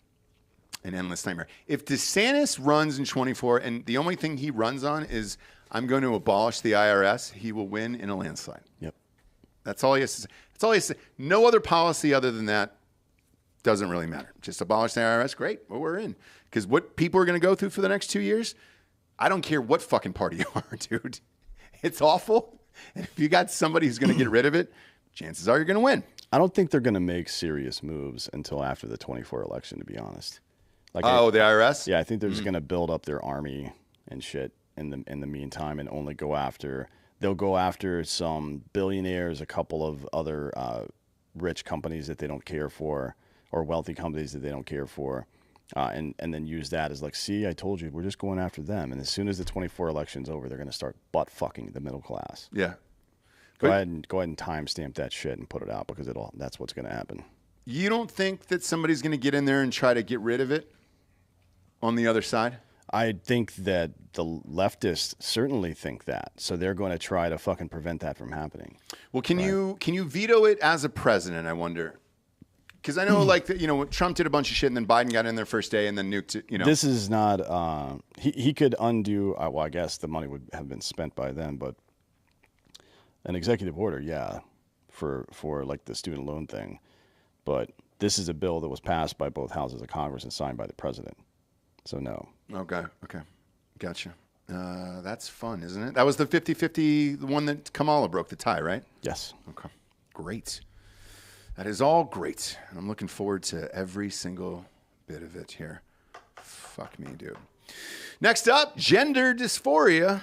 An endless nightmare. If DeSantis runs in 24 and the only thing he runs on is "I'm going to abolish the IRS," he will win in a landslide. Yep. That's all he has to say. That's all he has to say. No other policy other than that doesn't really matter. Just abolish the IRS, great. Well, we're in. Because what people are going to go through for the next 2 years, I don't care what fucking party you are, dude. It's awful. And if you got somebody who's going to get rid of it, chances are you're going to win. I don't think they're going to make serious moves until after the 24 election, to be honest. The IRS? Yeah, I think they're just going to build up their army and shit in the meantime, and only they'll go after some billionaires, a couple of other rich companies that they don't care for, or wealthy companies that they don't care for, and then use that as like, "See, I told you, we're just going after them." And as soon as the 24 election's over, they're going to start butt fucking the middle class. Yeah. Go ahead and timestamp that shit and put it out, because that's what's going to happen. You don't think that somebody's going to get in there and try to get rid of it on the other side? I think that the leftists certainly think that. So they're going to try to fucking prevent that from happening. Well, can you veto it as a president, I wonder? Because I know, Trump did a bunch of shit and then Biden got in there first day and then nuked it, This is not, he could undo, well, I guess the money would have been spent by then, but an executive order, yeah, for like the student loan thing. But this is a bill that was passed by both houses of Congress and signed by the president. So no. Okay. Gotcha. That's fun, isn't it? That was the 50-50, the one that Kamala broke the tie, right? Yes. Okay. Great. That is all great. I'm looking forward to every single bit of it here. Fuck me, dude. Next up, gender dysphoria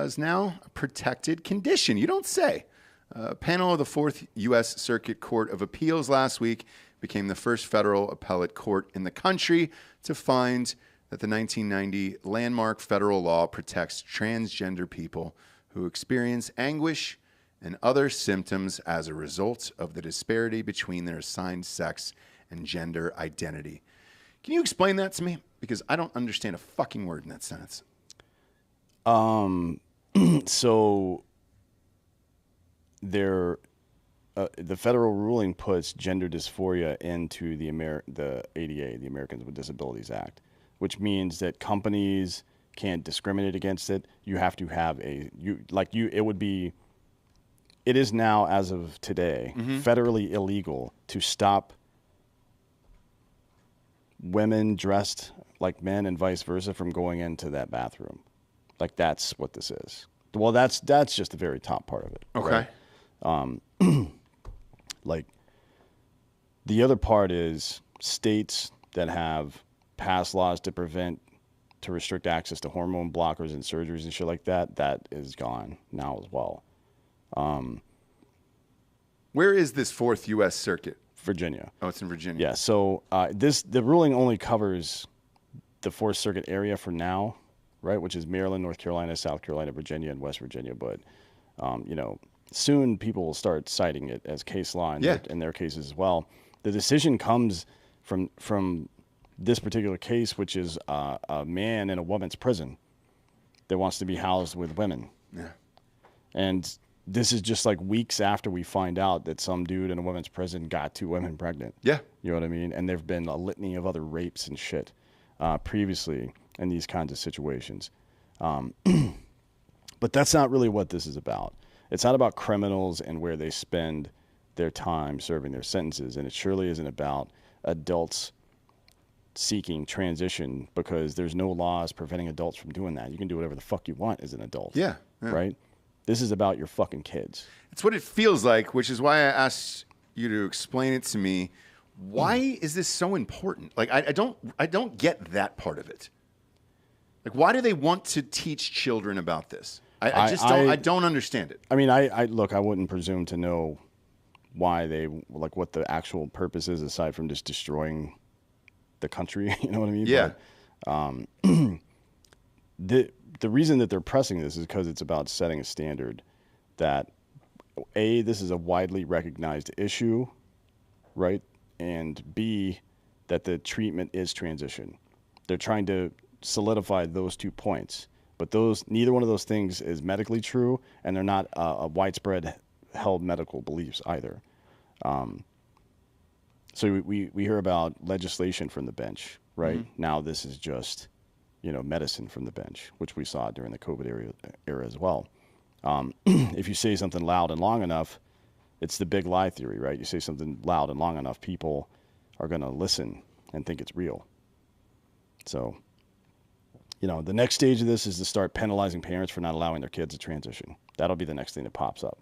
is now a protected condition. You don't say. A panel of the 4th U.S. Circuit Court of Appeals last week became the first federal appellate court in the country to find that the 1990 landmark federal law protects transgender people who experience anguish and other symptoms as a result of the disparity between their assigned sex and gender identity. Can you explain that to me? Because I don't understand a fucking word in that sentence. So the federal ruling puts gender dysphoria into the ADA, the Americans with Disabilities Act, which means that companies can't discriminate against it. You have to have it is now, as of today, federally illegal to stop women dressed like men and vice versa from going into that bathroom. Like, that's what this is. Well, that's just the very top part of it. Okay. Right? Like, the other part is states that have passed laws to restrict access to hormone blockers and surgeries and shit like that, that is gone now as well. Where is this 4th U.S. Circuit? Virginia. Oh, it's in Virginia. Yeah, so the ruling only covers the 4th Circuit area for now, right, which is Maryland, North Carolina, South Carolina, Virginia, and West Virginia. But, soon people will start citing it as case law in their cases as well. The decision comes from this particular case, which is a man in a woman's prison that wants to be housed with women. Yeah. And this is just like weeks after we find out that some dude in a women's prison got 2 women pregnant. Yeah. You know what I mean? And there have been a litany of other rapes and shit previously in these kinds of situations. But that's not really what this is about. It's not about criminals and where they spend their time serving their sentences. And it surely isn't about adults seeking transition, because there's no laws preventing adults from doing that. You can do whatever the fuck you want as an adult. Yeah. Right? This is about your fucking kids. It's what it feels like, which is why I asked you to explain it to me. Why is this so important? Like, I don't get that part of it. Like, why do they want to teach children about this? I don't understand it. I mean, I look, I wouldn't presume to know why what the actual purpose is, aside from just destroying the country. You know what I mean? Yeah. But, the reason that they're pressing this is because it's about setting a standard that, A, this is a widely recognized issue, right? And B, that the treatment is transition. They're trying to solidify those 2 points. But neither one of those things is medically true, and they're not a widespread held medical beliefs either. So we hear about legislation from the bench, right? Mm-hmm. Now this is just, medicine from the bench, which we saw during the COVID era as well. If you say something loud and long enough, it's the big lie theory, right? You say something loud and long enough, people are going to listen and think it's real. So, the next stage of this is to start penalizing parents for not allowing their kids to transition. That'll be the next thing that pops up.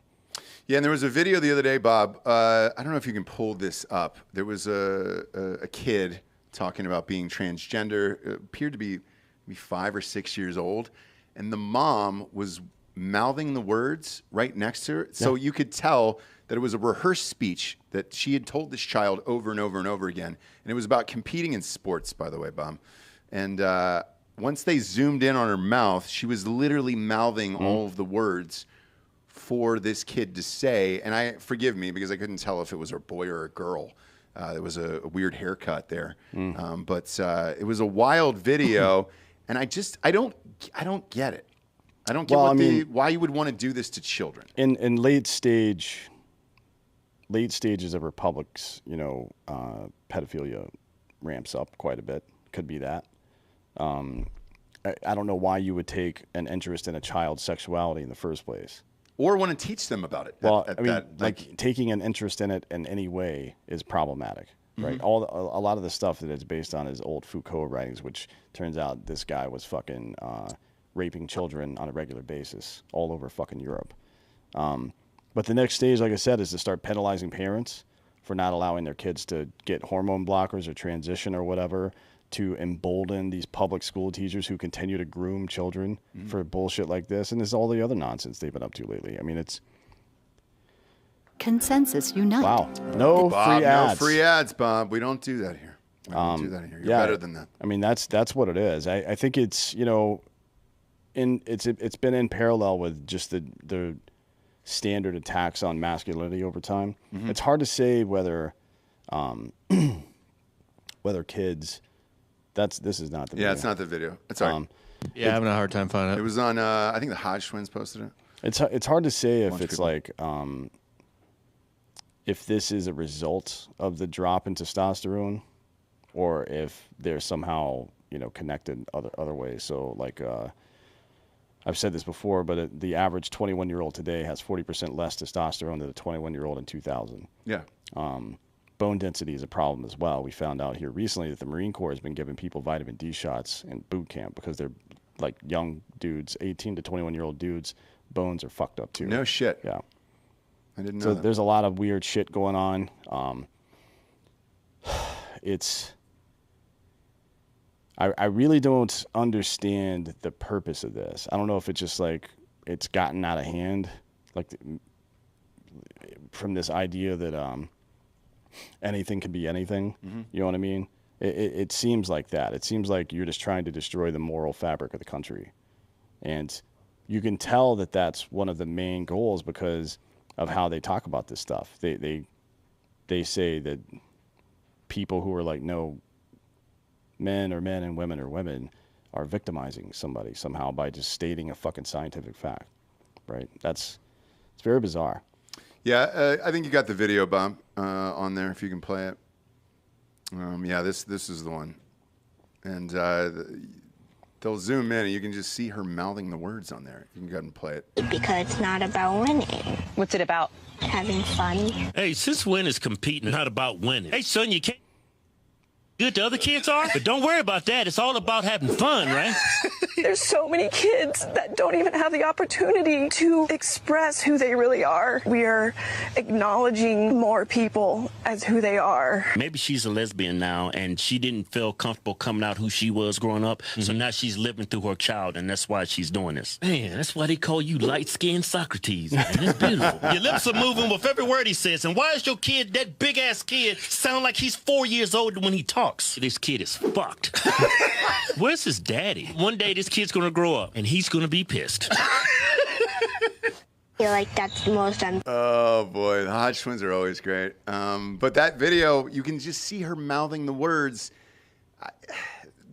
Yeah, and there was a video the other day, Bob. I don't know if you can pull this up. There was a kid talking about being transgender, appeared to be maybe 5 or 6 years old, and the mom was mouthing the words right next to her. So you could tell that it was a rehearsed speech that she had told this child over and over and over again. And it was about competing in sports, by the way, Bob. And once they zoomed in on her mouth, she was literally mouthing all of the words for this kid to say. And forgive me, because I couldn't tell if it was a boy or a girl. There was a weird haircut there. But it was a wild video. And I don't get it. I don't get why you would want to do this to children. In late stages of republics, pedophilia ramps up quite a bit. Could be that. I don't know why you would take an interest in a child's sexuality in the first place. Or want to teach them about it. Well, taking an interest in it in any way is problematic, right? A lot of the stuff that it's based on is old Foucault writings, which turns out this guy was fucking raping children on a regular basis all over fucking Europe. But the next stage, like I said, is to start penalizing parents for not allowing their kids to get hormone blockers or transition or whatever. to embolden these public school teachers who continue to groom children for bullshit like this, and there's all the other nonsense they've been up to lately. I mean, it's Consensus Unite. wow. No Bob, free ads. no free ads, Bob. We don't do that here. We don't do that here. You're better than that. I mean, that's what it is. I think it's, you know, it's been in parallel with just the standard attacks on masculinity over time. It's hard to say whether whether kids. This is not the video. Yeah, it's not the video. It's all right. Yeah, having a hard time finding It it. was on, I think the Hodge twins posted it. It's hard to say if Bunch of it's people. like if this is a result of the drop in testosterone, or if they're somehow, you know, connected other ways. So like I've said this before, but the average 21-year-old today has 40% less testosterone than a 21-year-old in 2000. Yeah. Bone density is a problem as well. We found out here recently that the Marine Corps has been giving people vitamin D shots in boot camp because they're like young dudes, 18 to 21-year-old dudes, bones are fucked up too. No shit. Yeah. I didn't know So that. there's a lot of weird shit going on. I really don't understand the purpose of this. I don't know if it's just like it's gotten out of hand, like from this idea that anything can be anything. You know what I mean? It seems like that. It seems like you're just trying to destroy the moral fabric of the country. And you can tell that that's one of the main goals because of how they talk about this stuff. They say that people who are like, no, men are men and women are women, are victimizing somebody somehow by just stating a fucking scientific fact, right? It's very bizarre. Yeah, I think you got the video, Bob, on there if you can play it. Yeah, this is the one. And they'll zoom in and you can just see her mouthing the words on there. You can go ahead and play it. Because it's not about winning. What's it about? Having fun. Hey, since when is competing not about winning? Hey, son, you can't good the other kids are, but don't worry about that. It's all about having fun, right? There's so many kids that don't even have the opportunity to express who they really are. We are acknowledging more people as who they are. Maybe she's a lesbian now, and she didn't feel comfortable coming out who she was growing up, so now she's living through her child, and that's why she's doing this. Man, that's why they call you light-skinned Socrates, man. It's beautiful. Your lips are moving with every word he says, and why is your kid, that big-ass kid, sound like he's 4 years old when he talks? This kid is fucked. Where's his daddy? One day this kid's gonna grow up and he's gonna be pissed. I feel like that's the most Oh boy, the Hodge twins are always great. But that video, you can just see her mouthing the words.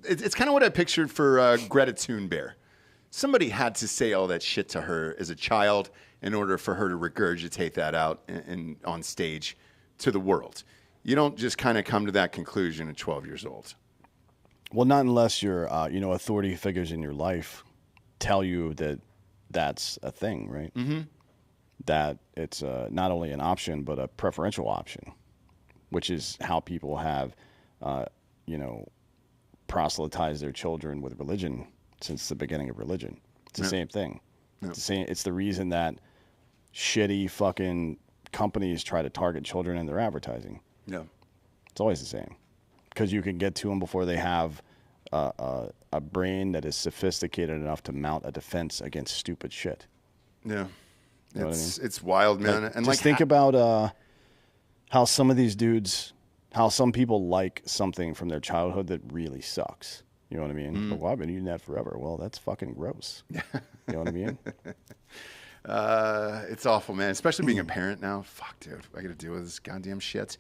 It's kind of what I pictured for Greta Thunberg. Somebody had to say all that shit to her as a child in order for her to regurgitate that out on stage to the world. You don't just kind of come to that conclusion at 12 years old. Well, not unless your authority figures in your life tell you that that's a thing, right? Mm-hmm. That it's not only an option but a preferential option, which is how people have, proselytized their children with religion since the beginning of religion. It's the same thing. It's the reason that shitty fucking companies try to target children in their advertising. Yeah, it's always the same because you can get to them before they have a brain that is sophisticated enough to mount a defense against stupid shit. Yeah, you know what I mean? It's wild, man. And just think about how some of these dudes, how some people like something from their childhood that really sucks. You know what I mean? But, well, I've been eating that forever. Well, that's fucking gross. You know what I mean? It's awful, man. Especially being a parent now. Fuck, dude. I got to deal with this goddamn shit.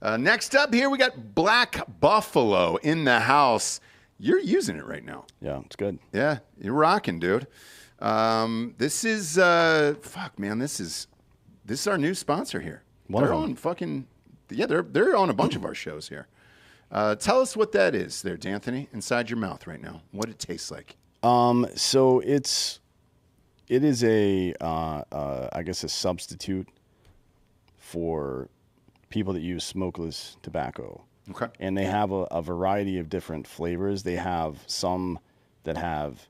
Next up here, we got Black Buffalo in the house. You're using it right now. Yeah, it's good. Yeah, you're rocking, dude. This is fuck, man. This is our new sponsor here. They're on fucking they're on a bunch of our shows here. Tell us what that is, there, D'Anthony, inside your mouth right now. What it tastes like. So it is I guess a substitute for people that use smokeless tobacco. Okay. And they have a variety of different flavors. They have some that have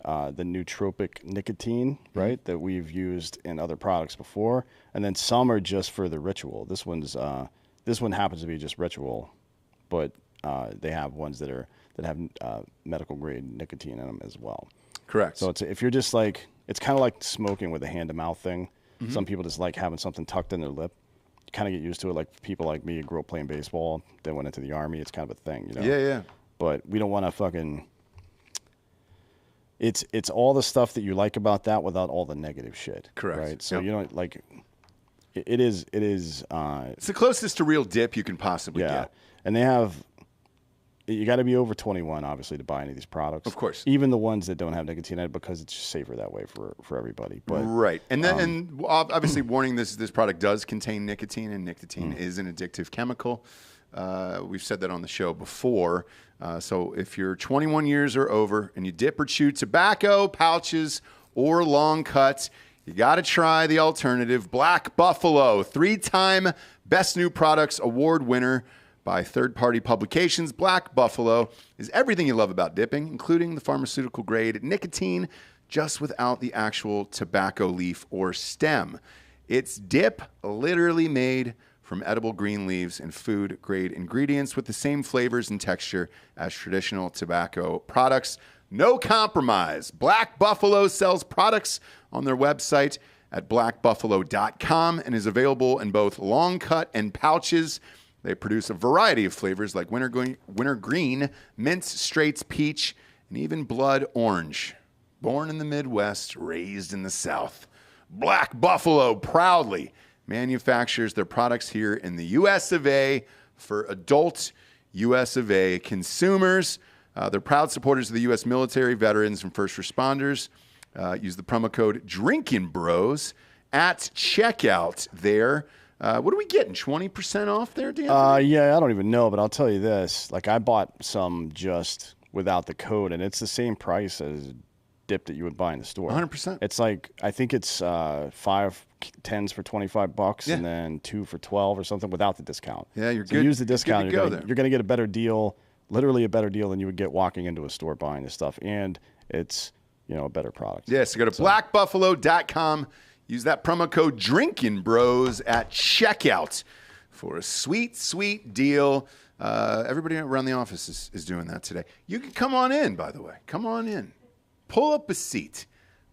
the nootropic nicotine, right, that we've used in other products before, and then some are just for the ritual. This one happens to be just ritual, but they have ones that have medical grade nicotine in them as well. Correct. So if you're just like, it's kind of like smoking with a hand to mouth thing. Mm-hmm. Some people just like having something tucked in their lip. You kind of get used to it. Like people like me grew up playing baseball, then went into the Army. It's kind of a thing, you know? Yeah. But we don't want to fucking. It's all the stuff that you like about that without all the negative shit. Correct. Right. So you don't like. It is. It's the closest to real dip you can possibly get. And they have. You got to be over 21, obviously, to buy any of these products. Of course. Even the ones that don't have nicotine in it, because it's just safer that way for everybody. But right. And then and obviously warning this product does contain nicotine, and nicotine is an addictive chemical. We've said that on the show before. So if you're 21 years or over and you dip or chew tobacco, pouches, or long cuts, you got to try the alternative. Black Buffalo, 3-time Best New Products Award winner by third-party publications. Black Buffalo is everything you love about dipping, including the pharmaceutical-grade nicotine, just without the actual tobacco leaf or stem. It's dip literally made from edible green leaves and food-grade ingredients with the same flavors and texture as traditional tobacco products. No compromise. Black Buffalo sells products on their website at blackbuffalo.com and is available in both long cut and pouches. They produce a variety of flavors like wintergreen, mint, straights, peach, and even blood orange. Born in the Midwest, raised in the South, Black Buffalo proudly manufactures their products here in the U.S. of A. for adult U.S. of A. consumers. They're proud supporters of the U.S. military, veterans, and first responders. Use the promo code Drinkin Bros at checkout there. What are we getting? 20% off there, Dan? Yeah, I don't even know, but I'll tell you this. Like, I bought some just without the code, and it's the same price as dip that you would buy in the store. 100%. It's like, I think it's 5 10s for $25 and then 2 for $12 or something without the discount. Yeah, you're so good. Use the discount. You're going to get a better deal, literally a better deal than you would get walking into a store buying this stuff. And it's, a better product. Yeah, so go to blackbuffalo.com. Use that promo code Drinkin Bros at checkout for a sweet, sweet deal. Everybody around the office is doing that today. You can come on in, by the way. Come on in. Pull up a seat.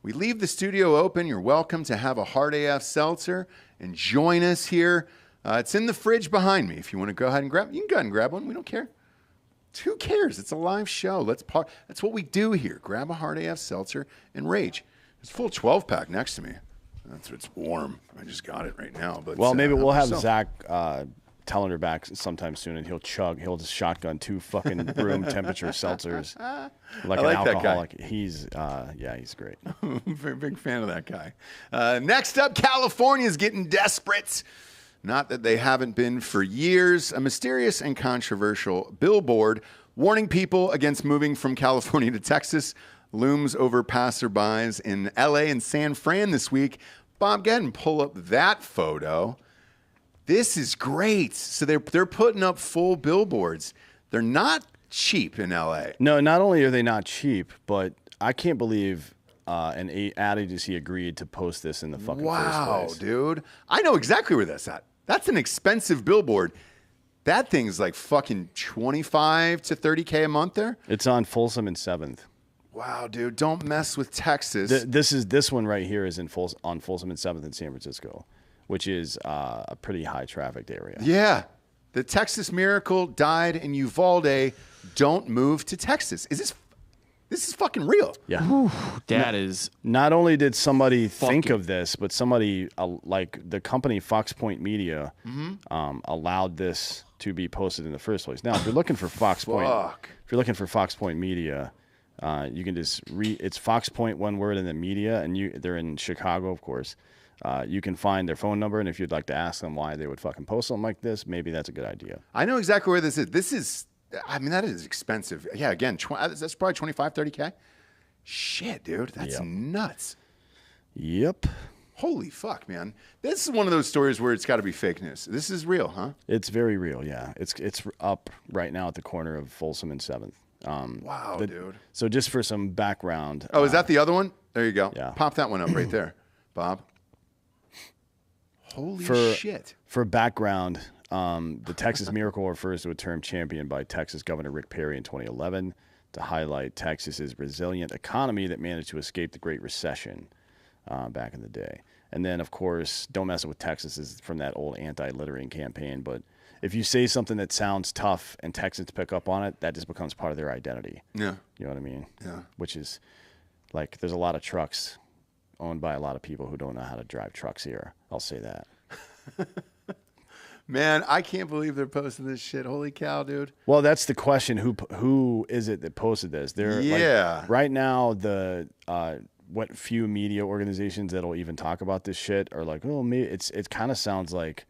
We leave the studio open. You're welcome to have a Hard AF seltzer and join us here. It's in the fridge behind me. If you want to go ahead and grab it, you can go ahead and grab one. We don't care. Who cares? It's a live show. That's what we do here. Grab a Hard AF seltzer and rage. There's a full 12-pack next to me. It's warm. I just got it right now. But maybe we'll have Zach telling her back sometime soon, and he'll just shotgun 2 fucking room temperature seltzers like an alcoholic. He's great. Very big fan of that guy. Next up, California's getting desperate. Not that they haven't been for years. A mysterious and controversial billboard warning people against moving from California to Texas looms over passerbys in L.A. and San Fran this week. Bob, go ahead and pull up that photo. This is great. So they're putting up full billboards. They're not cheap in L.A. No, not only are they not cheap, but I can't believe an ad agency agreed to post this in the fucking first place. Wow, dude. I know exactly where that's at. That's an expensive billboard. That thing's like fucking 25 to 30K a month there. It's on Folsom and 7th. Wow, dude. Don't mess with Texas. This one right here is on Folsom and 7th in San Francisco, which is a pretty high trafficked area. Yeah. The Texas Miracle died in Uvalde. Don't move to Texas. This is fucking real. Yeah. Whew, that is. Not only did somebody think of this, but somebody like the company Fox Point Media allowed this to be posted in the first place. Now, if you're looking for Fox Point Media, you can just it's Fox Point, one word, and then media, and they're in Chicago, of course. You can find their phone number, and if you'd like to ask them why they would fucking post something like this, maybe that's a good idea. I know exactly where this is. That is expensive. Yeah, again, that's probably 25, 30K. Shit, dude. That's nuts. Yep. Holy fuck, man. This is one of those stories where it's got to be fake news. This is real, huh? It's very real, yeah. It's up right now at the corner of Folsom and 7th. Wow, dude. So just for some background. Oh, is that the other one? There you go. Yeah. Pop that one up right there, Bob. Holy shit. For background, The Texas Miracle refers to a term championed by Texas Governor Rick Perry in 2011 to highlight Texas's resilient economy that managed to escape the Great Recession back in the day. And then, of course, Don't Mess With Texas is from that old anti-littering campaign. But if you say something that sounds tough and Texans pick up on it, that just becomes part of their identity. Yeah. You know what I mean? Yeah. Which is, like, there's a lot of trucks owned by a lot of people who don't know how to drive trucks here. I'll say that. Man, I can't believe they're posting this shit. Holy cow, dude. Well, that's the question. Who is it that posted this? They're like, right now, the what few media organizations that'll even talk about this shit are like, oh, maybe it kind of sounds like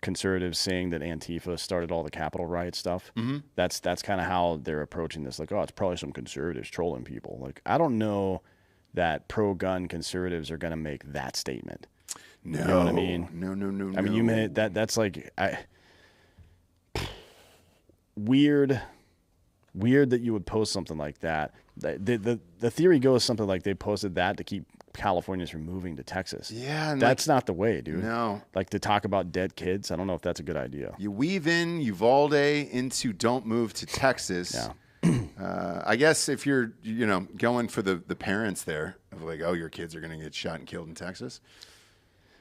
conservatives saying that Antifa started all the Capitol riot stuff. Mm-hmm. That's kind of how they're approaching this. Like, oh, it's probably some conservatives trolling people. Like, I don't know that pro-gun conservatives are going to make that statement. No, you know what I mean? No. I mean, you may that's like weird that you would post something like that. The theory goes something like they posted that to keep Californians from moving to Texas. Yeah, and that's not the way, dude. No, like to talk about dead kids. I don't know if that's a good idea. You weave in Uvalde into don't move to Texas. Yeah. I guess if you're going for the parents there of like, oh, your kids are going to get shot and killed in Texas.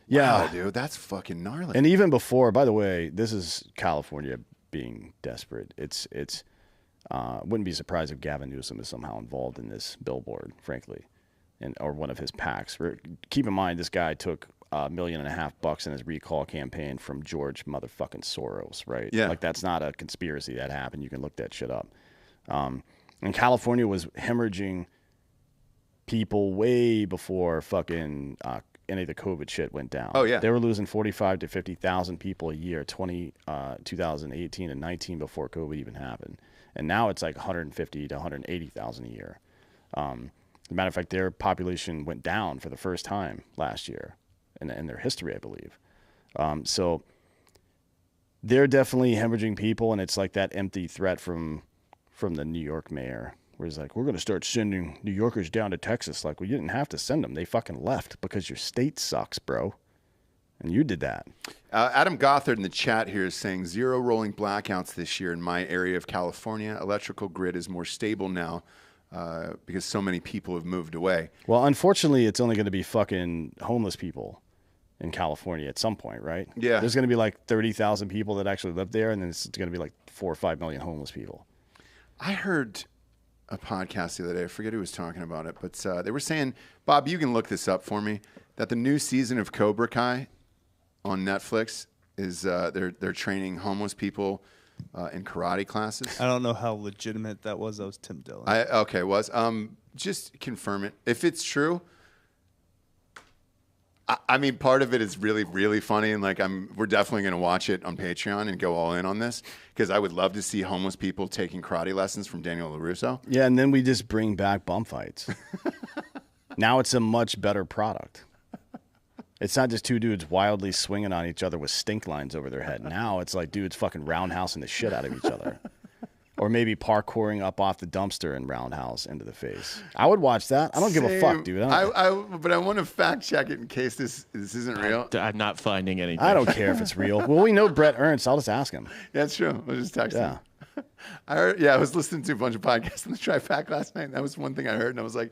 Yeah, wow, dude, that's fucking gnarly. And even before, by the way, this is California being desperate. It's wouldn't be surprised if Gavin Newsom is somehow involved in this billboard, frankly, or one of his PACs. Keep in mind, this guy took $1.5 million in his recall campaign from George motherfucking Soros, right? Yeah, like that's not a conspiracy that happened. You can look that shit up. And California was hemorrhaging people way before fucking any of the COVID shit went down. Oh, yeah. They were losing 45 to 50,000 people a year, 2018 and 19 before COVID even happened. And now it's like 150 to 180,000 a year. As a matter of fact, their population went down for the first time last year in their history, I believe. So they're definitely hemorrhaging people, and it's like that empty threat from the New York mayor, where he's like, we're going to start sending New Yorkers down to Texas. Like, well, you didn't have to send them. They fucking left because your state sucks, bro. And you did that. Adam Gothard in the chat here is saying 0 rolling blackouts this year in my area of California. Electrical grid is more stable now because so many people have moved away. Well, unfortunately, it's only going to be fucking homeless people in California at some point, right? Yeah. There's going to be like 30,000 people that actually live there, and then it's going to be like 4 or 5 million homeless people. I heard a podcast the other day. I forget who was talking about it, but they were saying, Bob, you can look this up for me, that the new season of Cobra Kai on Netflix is they're training homeless people in karate classes. I don't know how legitimate that was. That was Tim Dillon. Just confirm it. If it's true, I mean, part of it is really, really funny, and like we're definitely going to watch it on Patreon and go all in on this because I would love to see homeless people taking karate lessons from Daniel LaRusso. Yeah, and then we just bring back bump fights. Now it's a much better product. It's not just two dudes wildly swinging on each other with stink lines over their head. Now it's like dudes fucking roundhousing the shit out of each other. Or maybe parkouring up off the dumpster and roundhouse into the face. I would watch that. I don't give a fuck, dude. But I want to fact check it in case this isn't real. I'm not finding anything. I don't care if it's real. Well, we know Brett Ernst. I'll just ask him. Yeah, that's true. I'll just text him. I was listening to a bunch of podcasts on the TriFact last night, and that was one thing I heard, and I was like,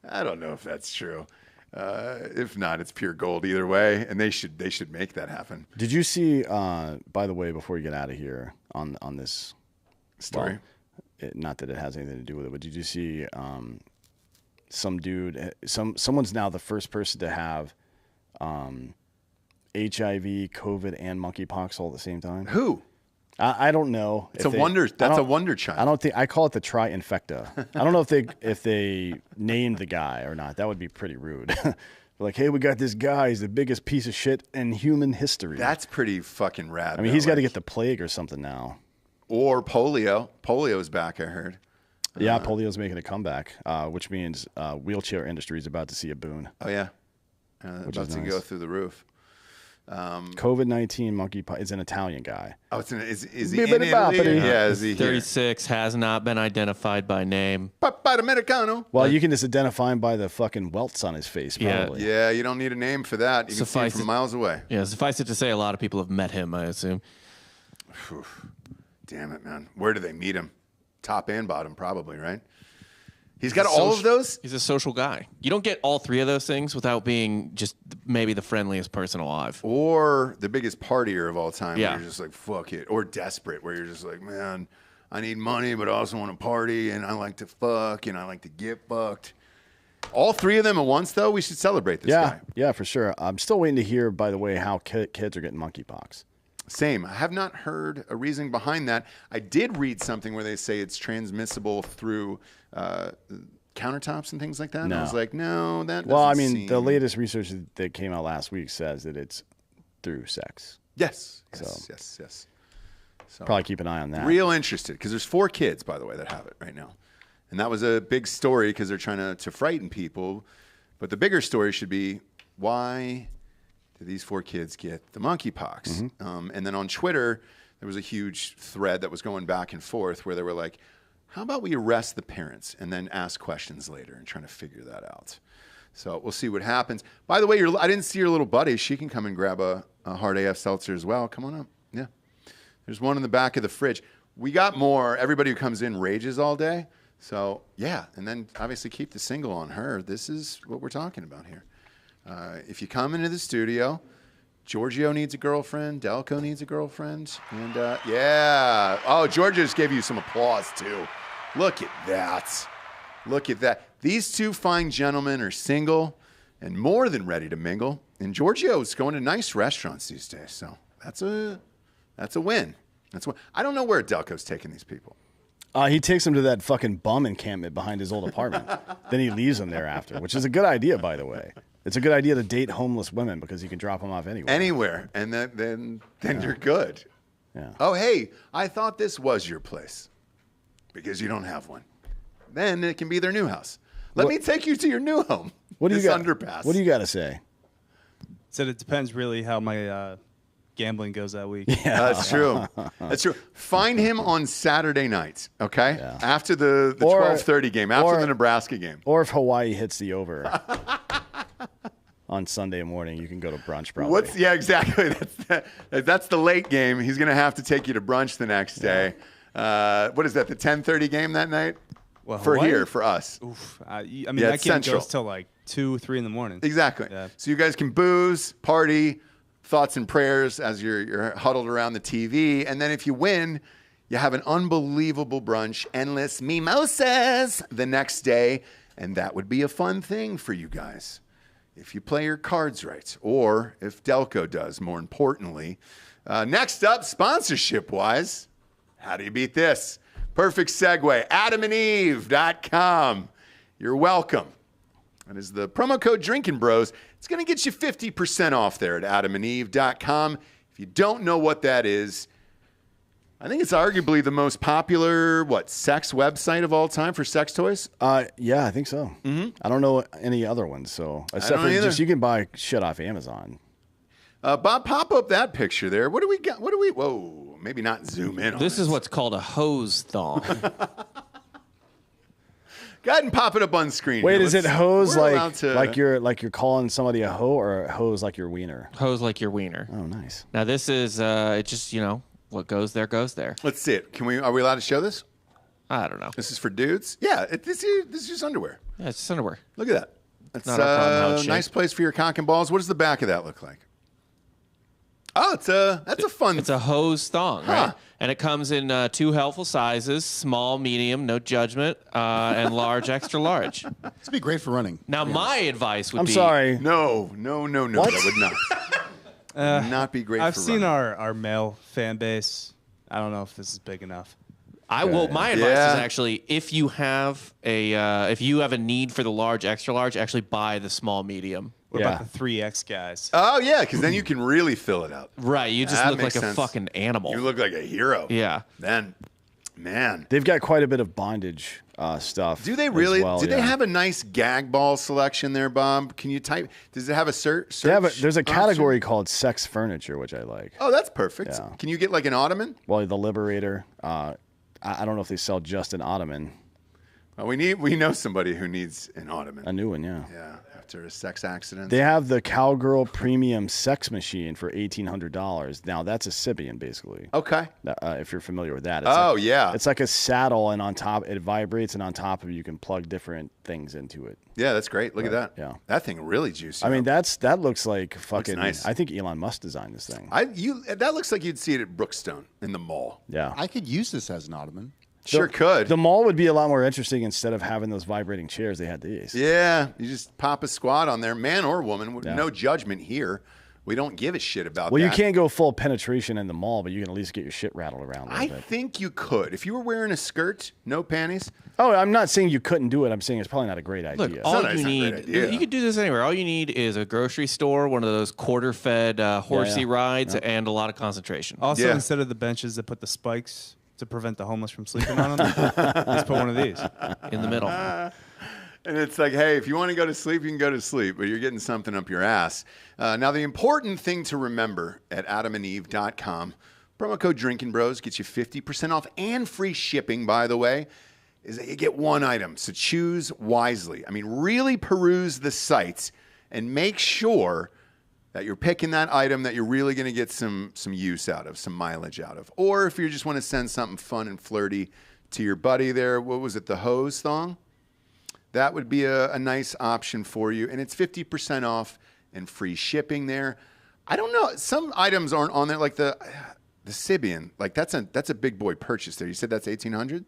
I don't know if that's true. If not, it's pure gold either way, and they should make that happen. Did you see? By the way, before you get out of here on this story, not that it has anything to do with it, but did you see some dude? Someone's now the first person to have HIV, COVID, and monkeypox all at the same time. Who? I don't know. It's a wonder. That's a wonder child. I don't think I call it the tri-infecta. I don't know if they named the guy or not. That would be pretty rude. Like, hey, we got this guy. He's the biggest piece of shit in human history. That's pretty fucking rad. I mean, he's got to get the plague or something now. Or polio. Polio's back, I heard. Yeah, polio's making a comeback, which means wheelchair industry is about to see a boon. Oh, yeah. About to go through the roof. COVID-19 monkeypox. It's an Italian guy. Oh, is he in Italy? Yeah, is he 36, has not been identified by name. Americano. Well, you can just identify him by the fucking welts on his face, probably. Yeah, you don't need a name for that. You can see him from miles away. Yeah, suffice it to say, a lot of people have met him, I assume. Damn it, man. Where do they meet him? Top and bottom, probably, right? He's got all of those? He's a social guy. You don't get all three of those things without being just maybe the friendliest person alive. Or the biggest partier of all time. Yeah. Where you're just like, fuck it. Or desperate, where you're just like, man, I need money, but I also want to party, and I like to fuck, and I like to get fucked. All three of them at once, though, we should celebrate this guy. Yeah, for sure. I'm still waiting to hear, by the way, how kids are getting monkeypox. Same. I have not heard a reasoning behind that. I did read something where they say it's transmissible through countertops and things like that. No. And I was like, no, that doesn't Well, I mean, seem... the latest research that came out last week says that it's through sex. Yes. So Probably keep an eye on that. Real interested, because there's 4 kids, by the way, that have it right now. And that was a big story because they're trying to frighten people. But the bigger story should be, why did these 4 kids get the monkeypox? And then on Twitter, there was a huge thread that was going back and forth where they were like, how about we arrest the parents and then ask questions later and trying to figure that out? So we'll see what happens. By the way, I didn't see your little buddy. She can come and grab a hard AF seltzer as well. Come on up. Yeah. There's one in the back of the fridge. We got more. Everybody who comes in rages all day. So, yeah. And then obviously keep the single on her. This is what we're talking about here. If you come into the studio, Giorgio needs a girlfriend. Delco needs a girlfriend. And, yeah. Oh, Giorgio just gave you some applause, too. Look at that. Look at that. These 2 fine gentlemen are single and more than ready to mingle. And Giorgio's going to nice restaurants these days. So that's a win. I don't know where Delco's taking these people. He takes them to that fucking bum encampment behind his old apartment. Then he leaves them there after, which is a good idea, by the way. It's a good idea to date homeless women because you can drop them off anywhere. Anywhere. And then you're good. Yeah. Oh, hey, I thought this was your place because you don't have one. Then it can be their new house. Let me take you to your new home. What do you got? Underpass. What do you got to say? Said it depends really how my gambling goes that week. Yeah, that's true. That's true. Find him on Saturday nights, okay? Yeah. After the 12:30 game, after the Nebraska game. Or if Hawaii hits the over on Sunday morning, you can go to brunch probably. Yeah, exactly. That's the late game. He's going to have to take you to brunch the next day. What is that, the 10:30 game that night? Well, for Hawaii? here, for us. Oof. I mean, that game goes till like 2, 3 in the morning. Exactly. Yeah. So you guys can booze, party, thoughts and prayers as you're huddled around the TV. And then if you win, you have an unbelievable brunch, endless mimosas the next day. And that would be a fun thing for you guys if you play your cards right, or if Delco does, more importantly. Next up, sponsorship-wise, how do you beat this? Perfect segue, adamandeve.com. You're welcome. That is the promo code Drinkin' Bros. It's going to get you 50% off there at adamandeve.com. If you don't know what that is, I think it's arguably the most popular, sex website of all time for sex toys? Yeah, I think so. Mm-hmm. I don't know any other ones, so except for just you can buy shit off Amazon. Bob, pop up that picture there. What do we got? Whoa, maybe not zoom in on this. Is what's called a hose thong. Go ahead and pop it up on screen. Wait, is it hose like you're calling somebody a hoe, or hose like your wiener? Hose like your wiener. Oh, nice. Now this is it just what goes there goes there. Let's see it. Are we allowed to show this? I don't know. This is for dudes? Yeah, this is just underwear. Yeah, it's just underwear. Look at that. That's a nice place for your cock and balls. What does the back of that look like? Oh, that's a fun. It's a hose thong, right? And it comes in 2 helpful sizes: small, medium, no judgment, and large, extra large. This would be great for running. Now, my advice would be. I'm sorry. No. That would not. Would not be great. I've for seen running. our male fan base. I don't know if this is big enough. My advice is actually if you have a need for the large, extra large, actually buy the small, medium. What about the 3X guys? Oh, yeah, because then you can really fill it up. Right, you just look like a fucking animal. You look like a hero. Yeah. Then, man. They've got quite a bit of bondage stuff. Do they as really? well, Do they yeah. have a nice gag ball selection there, Bob? Can you type? Does it have a search? There's a option? category called sex furniture, which I like. Oh, that's perfect. Yeah. Can you get like an ottoman? Well, the Liberator. I don't know if they sell just an ottoman. Well, we know somebody who needs an ottoman. A new one, yeah. Yeah, after a sex accident. They have the Cowgirl Premium Sex Machine for $1,800. Now that's a Sybian, basically. Okay. If you're familiar with that. Yeah. It's like a saddle, and on top it vibrates, and on top of it you can plug different things into it. Yeah, that's great. Look at that. Yeah. That thing really juicy. I mean, that looks like fucking. nice. I think Elon Musk designed this thing. That looks like you'd see it at Brookstone in the mall. Yeah. I could use this as an ottoman. Sure could. The mall would be a lot more interesting instead of having those vibrating chairs. They had these. Yeah, you just pop a squat on there, man or woman. Yeah. No judgment here. We don't give a shit about Well, that. you can't go full penetration in the mall, but you can at least get your shit rattled around a I little bit. think you could. If you were wearing a skirt, no panties. Oh, I'm not saying you couldn't do it. I'm saying it's probably not a great Look, idea. all It's you not a need, great idea. you could do this anywhere. All you need is a grocery store, one of those quarter-fed horsey rides, and a lot of concentration. Also, Yeah. instead of the benches that put the spikes to prevent the homeless from sleeping on them, just put one of these. In the middle. And it's like, hey, if you want to go to sleep, you can go to sleep, but you're getting something up your ass. Now, the important thing to remember at adamandeve.com, promo code Drinkin' Bros gets you 50% off and free shipping, by the way, is that you get one item. So choose wisely. I mean, really peruse the sites and make sure that you're picking that item that you're really going to get some use out of, some mileage out of. Or if you just want to send something fun and flirty to your buddy there, what was it, the hose thong? That would be a nice option for you. And it's 50% off and free shipping there. I don't know. Some items aren't on there, like the Sybian. Like that's a big boy purchase there. You said that's $1,800?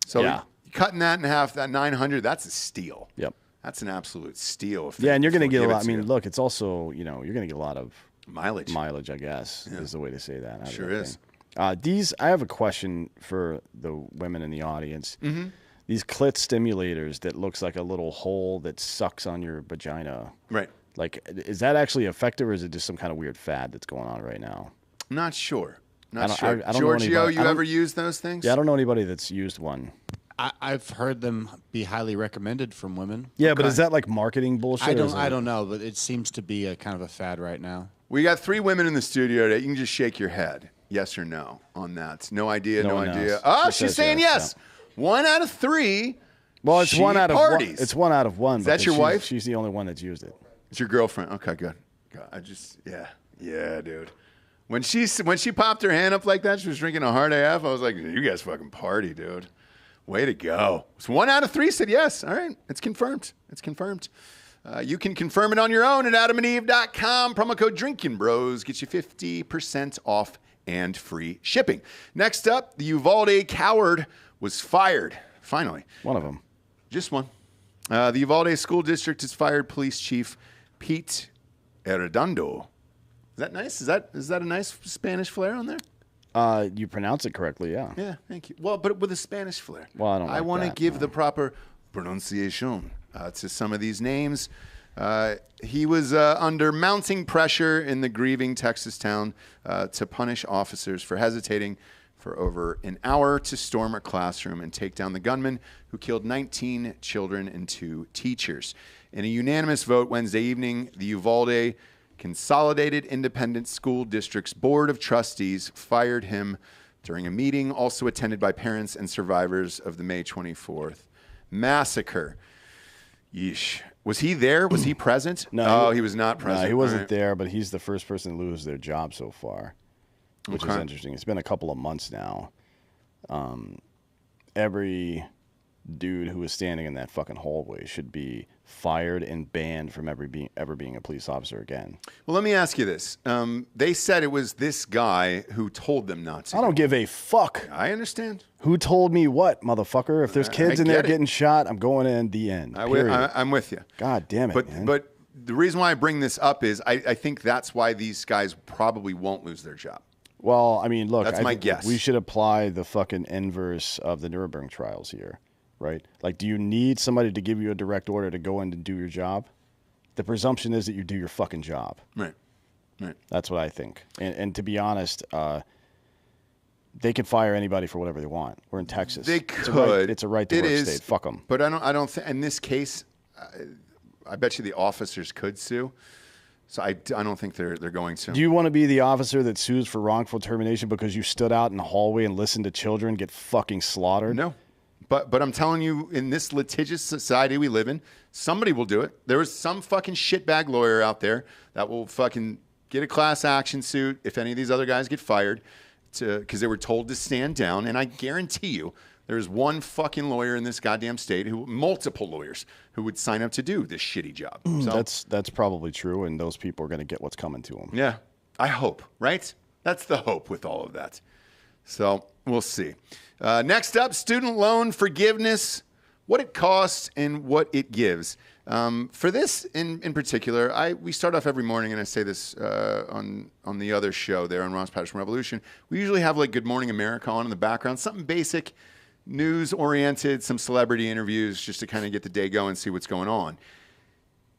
So Yeah. cutting that in half, that $900, that's a steal. Yep. That's an absolute steal. Yeah, and you're going to get a give it lot. I to mean, you. look, it's also, you're going to get a lot of Mileage. I guess, is the way to say that. Sure is. I have a question for the women in the audience. Mm-hmm. These clit stimulators that looks like a little hole that sucks on your vagina. Right. Like, is that actually effective, or is it just some kind of weird fad that's going on right now? Not sure. I Not sure. don't know Giorgio, anybody- you ever use those things? Yeah, I don't know anybody that's used one. I've heard them be highly recommended from women. Yeah, but is that like marketing bullshit? or is I it- don't know, but it seems to be a kind of a fad right now. We got 3 women in the studio today. You can just shake your head, yes or no, on that. No idea, No no one idea. knows. Oh, She she's says saying yes, yes. 1 out of 3. Well, it's she one out of parties. one. It's 1 out of 1. Is that because your wife? She's the only one that's used it. It's your girlfriend. Okay, good. Yeah, dude. When she popped her hand up like that, she was drinking a hard AF. I was like, you guys fucking party, dude. Way to go. So 1 out of 3 said yes. All right, it's confirmed. It's confirmed. You can confirm it on your own at adamandeve.com. Promo code Drinkin' Bros gets you 50% off and free shipping. Next up, the Uvalde coward was fired. Finally. One of them. Just one. The Uvalde School District has fired Police Chief Pete Arredondo. Is that nice? Is that a nice Spanish flair on there? You pronounce it correctly, yeah. Yeah, thank you. Well, but with a Spanish flair. Well, I don't like want to that, give no. the proper pronunciation to some of these names. He was under mounting pressure in the grieving Texas town to punish officers for hesitating for over an hour to storm a classroom and take down the gunman who killed 19 children and 2 teachers. In a unanimous vote Wednesday evening, the Uvalde Consolidated Independent School District's Board of Trustees fired him during a meeting also attended by parents and survivors of the May 24th massacre. Yeesh. Was he there? Was he present? No, he was not present. No, he wasn't All right. there, but he's the first person to lose their job so far, which is Okay. interesting. It's been a couple of months now. Every dude who was standing in that fucking hallway should be fired and banned from ever being a police officer again. Well, let me ask you this. They said it was this guy who told them not to. I don't give a fuck. I understand. Who told me what, motherfucker? If there's kids I in there get it. getting shot, I'm going in the end. Period. I'm with you. God damn it, man. But the reason why I bring this up is I think that's why these guys probably won't lose their job. Well, I mean, look, That's I my think guess. we should apply the fucking inverse of the Nuremberg trials here, right? Like, do you need somebody to give you a direct order to go in and do your job? The presumption is that you do your fucking job. Right. Right. That's what I think. And to be honest, they could fire anybody for whatever they want. We're in Texas. They could. It's a right to work state. Fuck them. But I don't think in this case, I bet you the officers could sue. So I don't think they're going to. Do you want to be the officer that sues for wrongful termination because you stood out in the hallway and listened to children get fucking slaughtered? No. But I'm telling you, in this litigious society we live in, somebody will do it. There is some fucking shitbag lawyer out there that will fucking get a class action suit if any of these other guys get fired because they were told to stand down. And I guarantee you, there's one fucking lawyer in this goddamn state, multiple lawyers, who would sign up to do this shitty job. So, that's probably true, and those people are going to get what's coming to them. Yeah, I hope, right? That's the hope with all of that. So we'll see. Next up, student loan forgiveness, what it costs and what it gives. For this in particular, we start off every morning, and I say this on the other show there on Ross Patterson Revolution. We usually have like Good Morning America on in the background, something basic, news-oriented, some celebrity interviews just to kind of get the day going and see what's going on.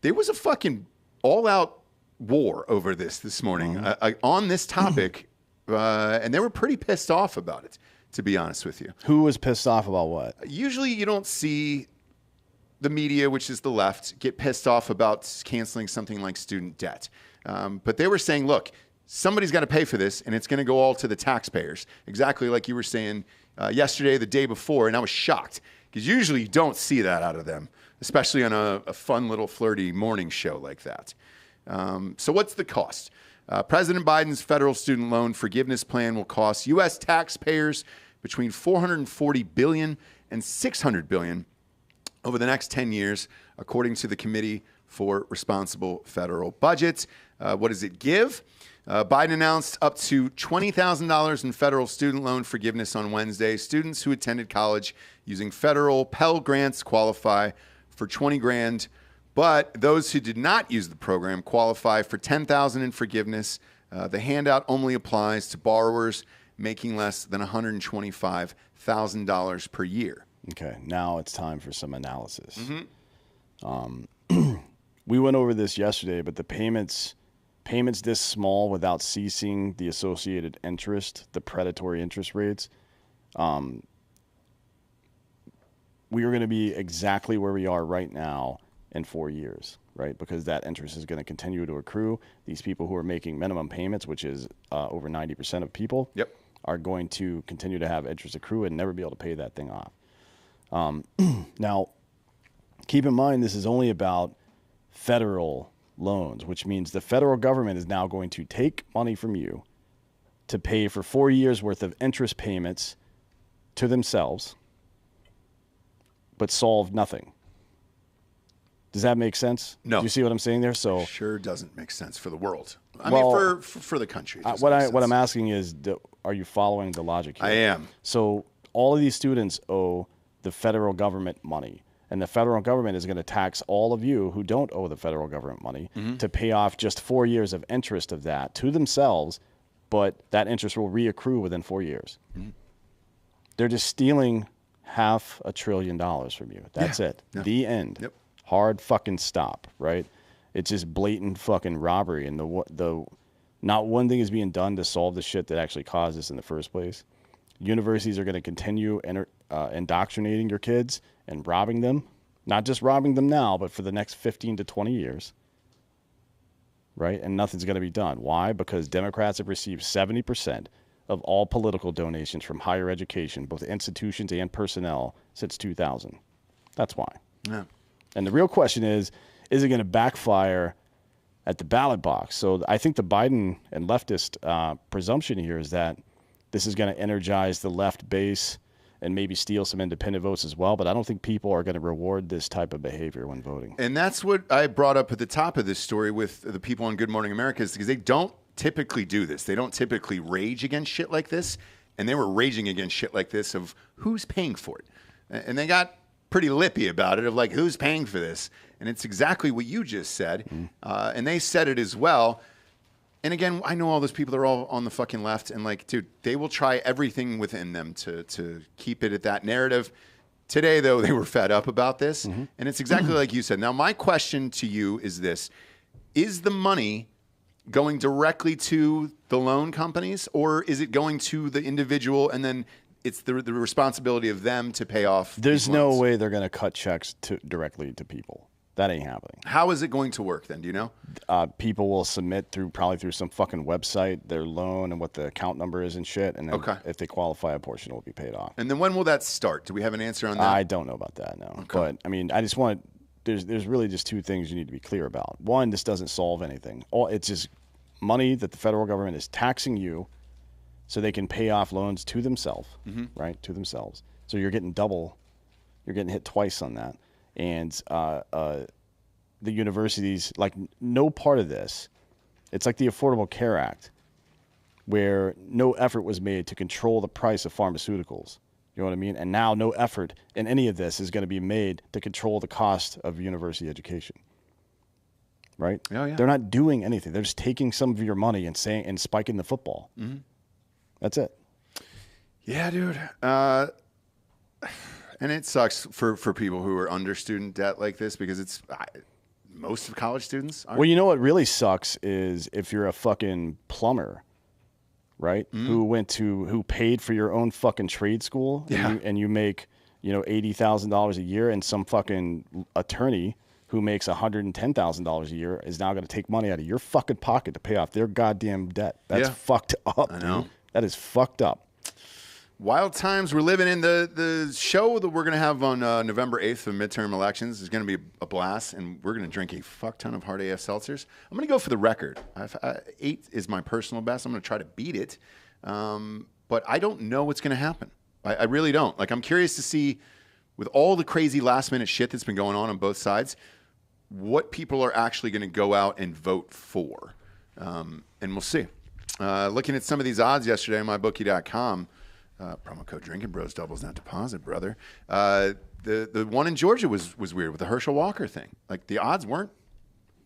There was a fucking all-out war over this morning on this topic, and they were pretty pissed off about it, to be honest with you. Who was pissed off about what? Usually you don't see the media, which is the left, get pissed off about canceling something like student debt. But they were saying, look, somebody's got to pay for this, and it's going to go all to the taxpayers. Exactly like you were saying yesterday, the day before, and I was shocked because usually you don't see that out of them, especially on a fun little flirty morning show like that. So what's the cost? President Biden's federal student loan forgiveness plan will cost U.S. taxpayers between $440 billion and $600 billion over the next 10 years, according to the Committee for Responsible Federal Budget. What does it give? Biden announced up to $20,000 in federal student loan forgiveness on Wednesday. Students who attended college using federal Pell Grants qualify for $20,000, but those who did not use the program qualify for $10,000 in forgiveness. The handout only applies to borrowers making less than $125,000 per year. Okay, now it's time for some analysis. We went over this yesterday, but the payments this small without ceasing the associated interest, the predatory interest rates, we are going to be exactly where we are right now in 4 years, right? Because that interest is going to continue to accrue. These people who are making minimum payments, which is over 90% of people, are going to continue to have interest accrue and never be able to pay that thing off. Now, keep in mind, this is only about federal loans, which means the federal government is now going to take money from you to pay for 4 years worth of interest payments to themselves, but solve nothing. Does that make sense? No. Do you see what I'm saying there? So sure doesn't make sense for the world. I mean, for the country. What I'm asking is, are you following the logic here? I am. So all of these students owe the federal government money. And the federal government is going to tax all of you who don't owe the federal government money to pay off just 4 years of interest of that to themselves, but that interest will reaccrue within 4 years. They're just stealing $500 billion from you. That's it. Yeah. The end. Yep. Hard fucking stop, right? It's just blatant fucking robbery, and the not one thing is being done to solve the shit that actually caused this in the first place. Universities are going to continue indoctrinating your kids and robbing them, not just robbing them now, but for the next 15 to 20 years, right? And nothing's going to be done. Why? Because Democrats have received 70% of all political donations from higher education, both institutions and personnel, since 2000. That's why. Yeah. And the real question is it going to backfire at the ballot box? So I think the Biden and leftist presumption here is that this is going to energize the left base and maybe steal some independent votes as well. But I don't think people are going to reward this type of behavior when voting. And that's what I brought up at the top of this story with the people on Good Morning America, is because they don't typically do this. They don't typically rage against shit like this. And they were raging against shit like this of who's paying for it. And they got pretty lippy about it of like, who's paying for this? And it's exactly what you just said. And they said it as well. And again, I know all those people, they're all on the fucking left, and like, dude, they will try everything within them to keep it at that narrative. Today, though, they were fed up about this, and it's exactly like you said. Now, my question to you is this. Is the money going directly to the loan companies, or is it going to the individual and then it's the responsibility of them to pay off? There's no way they're going to cut checks directly to people. That ain't happening. How is it going to work then? Do you know? People will submit probably through some fucking website their loan and what the account number is and shit. And then if they qualify, a portion will be paid off. And then when will that start? Do we have an answer on that? I don't know about that, no. Okay. But, I mean, I just want there's really just two things you need to be clear about. One, this doesn't solve anything. It's just money that the federal government is taxing you so they can pay off loans to themselves, right? To themselves. So you're getting you're getting hit twice on that. And the universities, like, no part of this, it's like the Affordable Care Act, where no effort was made to control the price of pharmaceuticals. You know what I mean? And now no effort in any of this is going to be made to control the cost of university education. Right? Oh, yeah. They're not doing anything. They're just taking some of your money and spiking the football. Mm-hmm. That's it. Yeah, dude. And it sucks for people who are under student debt like this, because it's most of college students aren't. Well, you know what really sucks is if you're a fucking plumber, right? Who paid for your own fucking trade school, and you make, $80,000 a year, and some fucking attorney who makes $110,000 a year is now going to take money out of your fucking pocket to pay off their goddamn debt. That's fucked up. I know. Dude. That is fucked up. Wild times we're living in. The show that we're going to have on November 8th for midterm elections is going to be a blast, and we're going to drink a fuck ton of hard AF seltzers. I'm going to go for the record. 8 is my personal best. I'm going to try to beat it, but I don't know what's going to happen. I really don't. Like, I'm curious to see, with all the crazy last-minute shit that's been going on both sides, what people are actually going to go out and vote for, and we'll see. Looking at some of these odds yesterday on mybookie.com, promo code Drinkin' Bros doubles that deposit, brother. The one in Georgia was weird with the Herschel Walker thing. Like, the odds weren't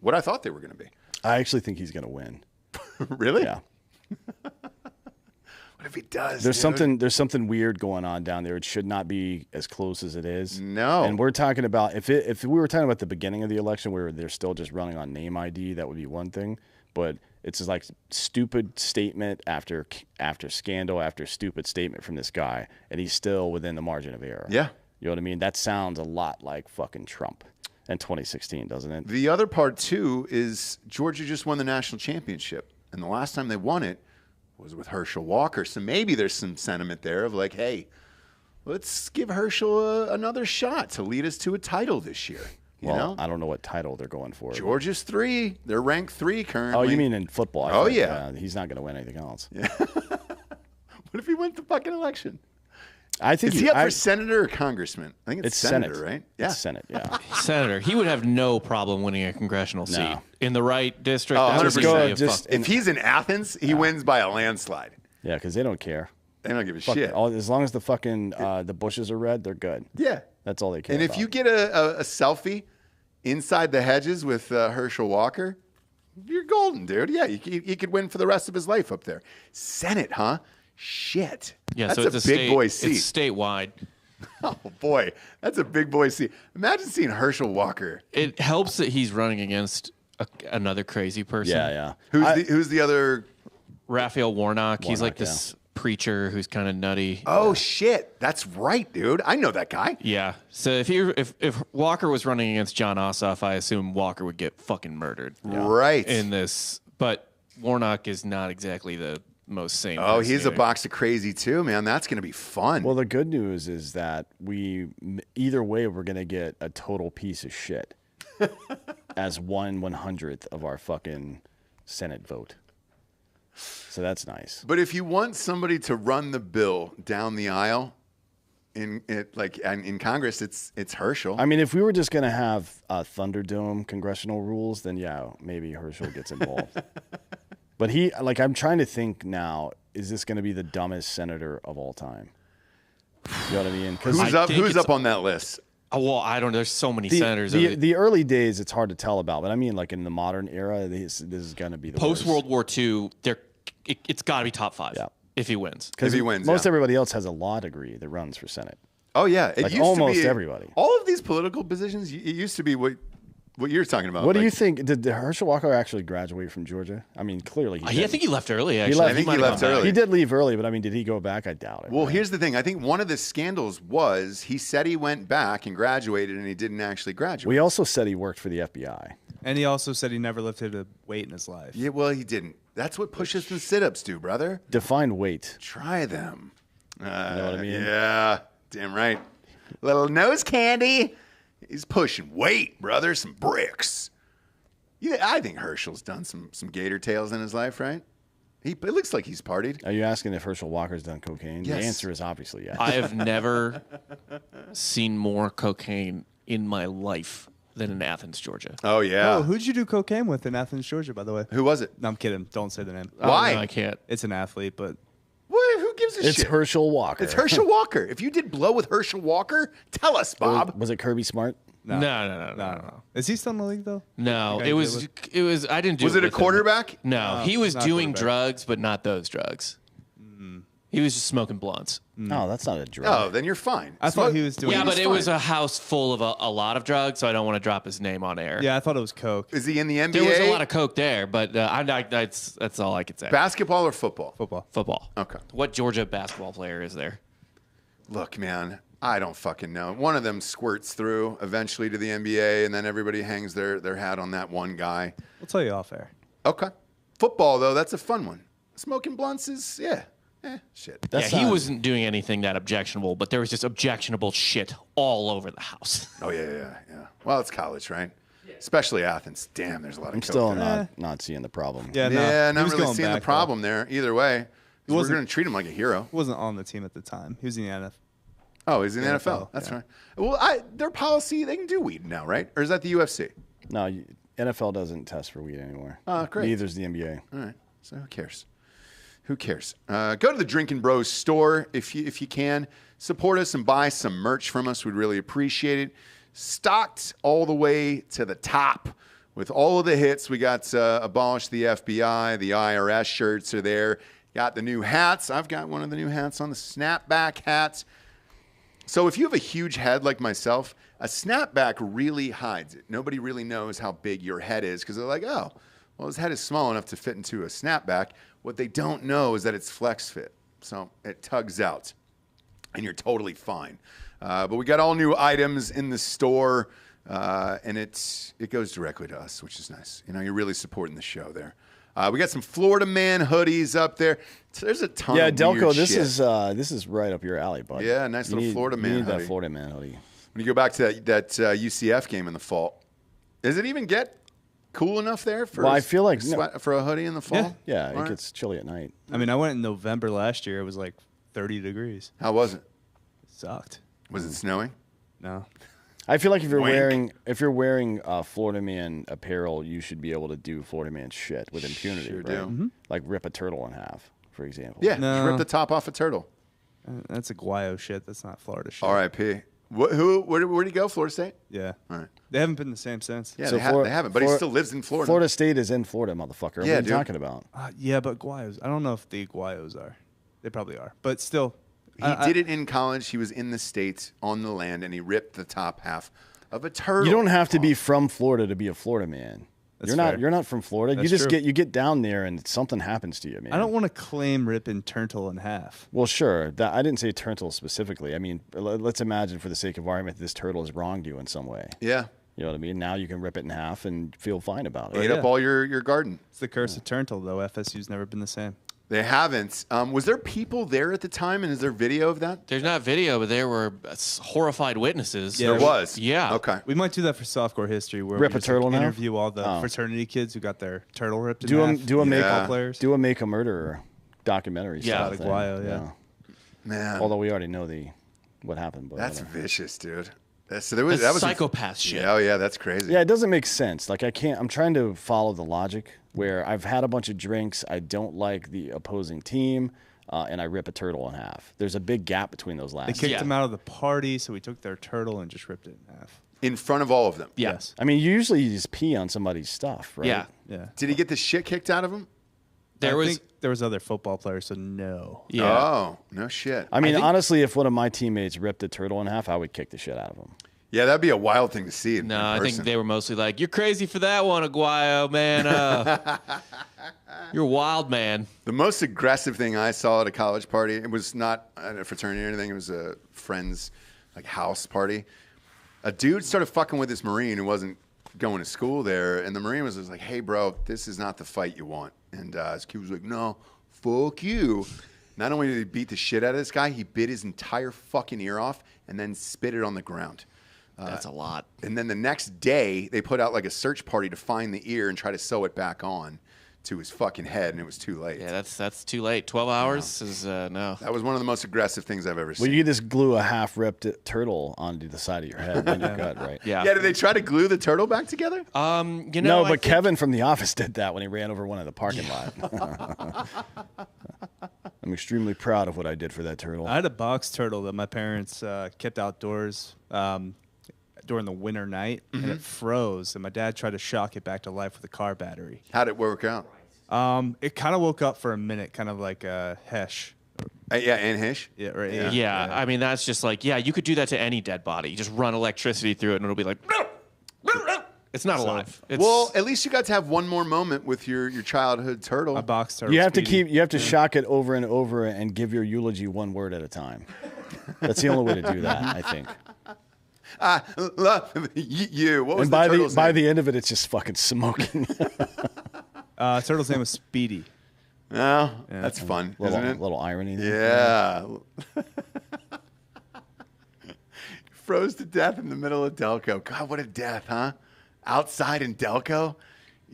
what I thought they were going to be. I actually think he's going to win. Really? Yeah. What if he does? There's something weird going on down there. It should not be as close as it is. No. And we're talking about if we were talking about the beginning of the election where they're still just running on name ID, that would be one thing. But it's just like stupid statement after scandal after stupid statement from this guy, and he's still within the margin of error. Yeah. You know what I mean? That sounds a lot like fucking Trump in 2016, doesn't it? The other part, too, is Georgia just won the national championship, and the last time they won it was with Herschel Walker. So maybe there's some sentiment there of like, hey, let's give Herschel another shot to lead us to a title this year. You know? I don't know what title they're going for. Georgia's 3. They're ranked 3 currently. Oh, you mean in football? Oh, yeah. He's not going to win anything else. Yeah. What if he wins the fucking election? I think is he up for senator or congressman? I think it's senator, Senate. right? Yeah, it's Senate. Yeah, senator. He would have no problem winning a congressional seat in the right district. Oh, 100%. If he's in Athens, he wins by a landslide. Yeah, because they don't care. They don't give a shit. As long as the fucking the bushes are red, they're good. Yeah, that's all they care. And if you get a selfie inside the hedges with Herschel Walker, you're golden, dude. Yeah, he could win for the rest of his life up there. Senate, huh? Shit. Yeah, that's so it's a big boy seat. It's statewide. Oh boy, that's a big boy seat. Imagine seeing Herschel Walker. It helps that he's running against another crazy person. Yeah. Who's the other? Raphael Warnock. He's like this preacher who's kind of nutty. Oh shit, that's right, dude. I know that guy. Yeah. So if Walker was running against John Ossoff, I assume Walker would get fucking murdered. Right. In this, but Warnock is not exactly the most sane. Oh, he's a box of crazy too, man. That's going to be fun. Well, the good news is that either way, we're going to get a total piece of shit as 1/100th of our fucking Senate vote. So that's nice. But if you want somebody to run the bill down the aisle in Congress, it's Herschel. I mean, if we were just going to have Thunderdome congressional rules, then yeah, maybe Herschel gets involved. But I'm trying to think now, is this going to be the dumbest senator of all time? You know what I mean? Who's up on that list? Well, I don't know. There's so many senators. The early days, it's hard to tell about. But I mean, like in the modern era, this is going to be the post World War II. It's got to be top 5 if he wins. If he wins, most everybody else has a law degree that runs for Senate. Oh yeah, it used almost to be, everybody. All of these political positions, it used to be what what you're talking about. What do you think? Did Herschel Walker actually graduate from Georgia? I mean, clearly he did. I think he left early, actually. I think he left early. He did leave early, but I mean, did he go back? I doubt it. Well, right? here's the thing. I think one of the scandals was he said he went back and graduated, and he didn't actually graduate. We also said he worked for the FBI. And he also said he never lifted a weight in his life. Yeah, well, he didn't. That's what push-ups and sit-ups do, brother. Define weight. Try them. You know what I mean? Yeah, damn right. Little nose candy. He's pushing weight, brother. Some bricks. Yeah, I think Herschel's done some gator tails in his life, right? It looks like he's partied. Are you asking if Herschel Walker's done cocaine? Yes. The answer is obviously yes. I have never seen more cocaine in my life than in Athens, Georgia. Oh, yeah. Oh, who'd you do cocaine with in Athens, Georgia, by the way? Who was it? No, I'm kidding. Don't say the name. Why? No, I can't. It's an athlete, but What? Who gives a It's shit? Herschel Walker. It's Herschel Walker. If you did blow with Herschel Walker, tell us, Bob. Was it Kirby Smart? No. Is he still in the league though? No, Okay, it was. I didn't do. Was it a with him. quarterback? No, he was not doing quarterback. drugs, but not those drugs. He was just smoking blunts. No, that's not a drug. Oh, then you're fine. I thought he was doing. Yeah, but it was fine. a house full of a lot of drugs, so I don't want to drop his name on air. Yeah, I thought it was coke. Is he in the NBA? There was a lot of coke there, but that's all I could say. basketball or football? Football. Football. Okay. What Georgia basketball player is there? Look, man, I don't fucking know. One of them squirts through eventually to the NBA, and then everybody hangs their hat on that one guy. We'll tell you off air. Okay. Football, though, that's a fun one. Smoking blunts is, shit. That's yeah, he not- wasn't doing anything that objectionable, but there was just objectionable shit all over the house. Oh, yeah. Well, it's college, right? Especially Athens. Damn, there's a lot of I'm coke still there. not seeing the problem. Yeah, no. Yeah, he not was really going seeing the back, problem there either way. We're wasn't- going to treat him like a hero. He wasn't on the team at the time. He was in the NFL. Oh, he's in the NFL. NFL, That's yeah. right. Well, their policy, they can do weed now, right? Or is that the UFC? No, NFL doesn't test for weed anymore. Oh, great. Neither's the NBA. All right. So who cares? Who cares? Go to the Drinkin' Bros store if you can. Support us and buy some merch from us. We'd really appreciate it. Stocked all the way to the top with all of the hits. We got Abolish the FBI. The IRS shirts are there. Got the new hats. I've got one of the new hats on, the snapback hats. So if you have a huge head like myself, a snapback really hides it. Nobody really knows how big your head is because they're like, oh, well, his head is small enough to fit into a snapback. What they don't know is that it's flex fit. So it tugs out and you're totally fine. But we got all new items in the store and it goes directly to us, which is nice. You know, you're really supporting the show there. We got some Florida Man hoodies up there. So there's a ton of Delco, weird this shit. is right up your alley, bud. Yeah, nice You little need- Florida you Man need that hoodie. Florida Man hoodie. When you go back to that UCF game in the fall, does it even get cool enough there for, Well, I feel like for a hoodie in the fall? Yeah, All it right. gets chilly at night. I mean, I went in November last year. It was like 30 degrees. How was it? It sucked. Was it snowing? No. I feel like if you're Wink. wearing Florida Man apparel, you should be able to do Florida Man shit with impunity. Sure right? do. Mm-hmm. Like rip a turtle in half, for example. Yeah, No. just rip the top off a turtle. That's a Guayo shit. That's not Florida shit. R.I.P. Where'd he go? Florida State? Yeah. All right. They haven't been the same since. Yeah, So they haven't, but he Flor- still lives in Florida. Florida State is in Florida, motherfucker. What Yeah, are you dude. talking about? Yeah, but Guayos. I don't know if the Guayos are. They probably are. But still. He did it in college. He was in the States on the land, and he ripped the top half of a turtle. You don't have to be from Florida to be a Florida man. That's fair. You're not from Florida. That's you just true. get down there and something happens to you, man. I don't want to claim ripping turtle in half. Well, sure. I didn't say turtle specifically. I mean, let's imagine for the sake of argument, this turtle has wronged you in some way. Yeah. You know what I mean? Now you can rip it in half and feel fine about it. Ate up all your garden. It's the curse of turtle, though. FSU's never been the same. They haven't. Was there people there at the time, and is there video of that? There's not video, but there were horrified witnesses. Yeah, There was. Yeah. Okay. We might do that for softcore history, where Rip we a just, turtle now? interview all the Oh. fraternity kids who got their turtle ripped in Do a half. do a make Yeah. players. do a make a murderer documentary. Yeah. style Like thing. Guayo, yeah. Man, Although we already know what happened, but that's whatever. vicious, dude. That That's was psychopath shit. Yeah, oh yeah, that's crazy. Yeah, it doesn't make sense. Like I'm trying to follow the logic where I've had a bunch of drinks, I don't like the opposing team, and I rip a turtle in half. There's a big gap between those They last. kicked Yeah. him out of the party, so we took their turtle and just ripped it in half. In front of all of them. Yeah. Yes. I mean, usually you just pee on somebody's stuff, right? Yeah. Yeah. Did he get the shit kicked out of him? There I was. think there was other football players, so no. Yeah. Oh, no shit. I mean, think- honestly, if one of my teammates ripped a turtle in half, I would kick the shit out of him. Yeah, that'd be a wild thing to see. No, I think they were mostly like, "You're crazy for that one, Aguayo, man. You're wild, man." The most aggressive thing I saw at a college party, it was not at a fraternity or anything. It was a friend's house party. A dude started fucking with this Marine who wasn't going to school there, and the Marine was just like, "Hey, bro, this is not the fight you want." And his kid was like, "No, fuck you." Not only did he beat the shit out of this guy, he bit his entire fucking ear off and then spit it on the ground. That's a lot. And then the next day, they put out a search party to find the ear and try to sew it back on to his fucking head, and it was too late. Yeah, that's too late. 12 hours is no. That was one of the most aggressive things I've ever seen. Well, you just glue a half-ripped turtle onto the side of your head and you're good, right? Yeah. Yeah, did they try to glue the turtle back together? No, but Kevin from The Office did that when he ran over one in the parking lot. I'm extremely proud of what I did for that turtle. I had a box turtle that my parents kept outdoors during the winter night, and it froze, and my dad tried to shock it back to life with a car battery. How'd it work out? It kind of woke up for a minute, kind of like a Hesh. Yeah, and Hish? Yeah, right. Yeah, I mean, that's just you could do that to any dead body. You just run electricity through it, and it'll be like, it's not alive. Well, at least you got to have one more moment with your childhood turtle. A box turtle. You have to shock it over and over and give your eulogy one word at a time. That's the only way to do that, I think. I love you. What was And the by the end of it, it's just fucking smoking. Turtle's name was Speedy. No, that's fun, isn't it? Little irony there. Yeah. Froze to death in the middle of Delco. God, what a death, huh? Outside in Delco?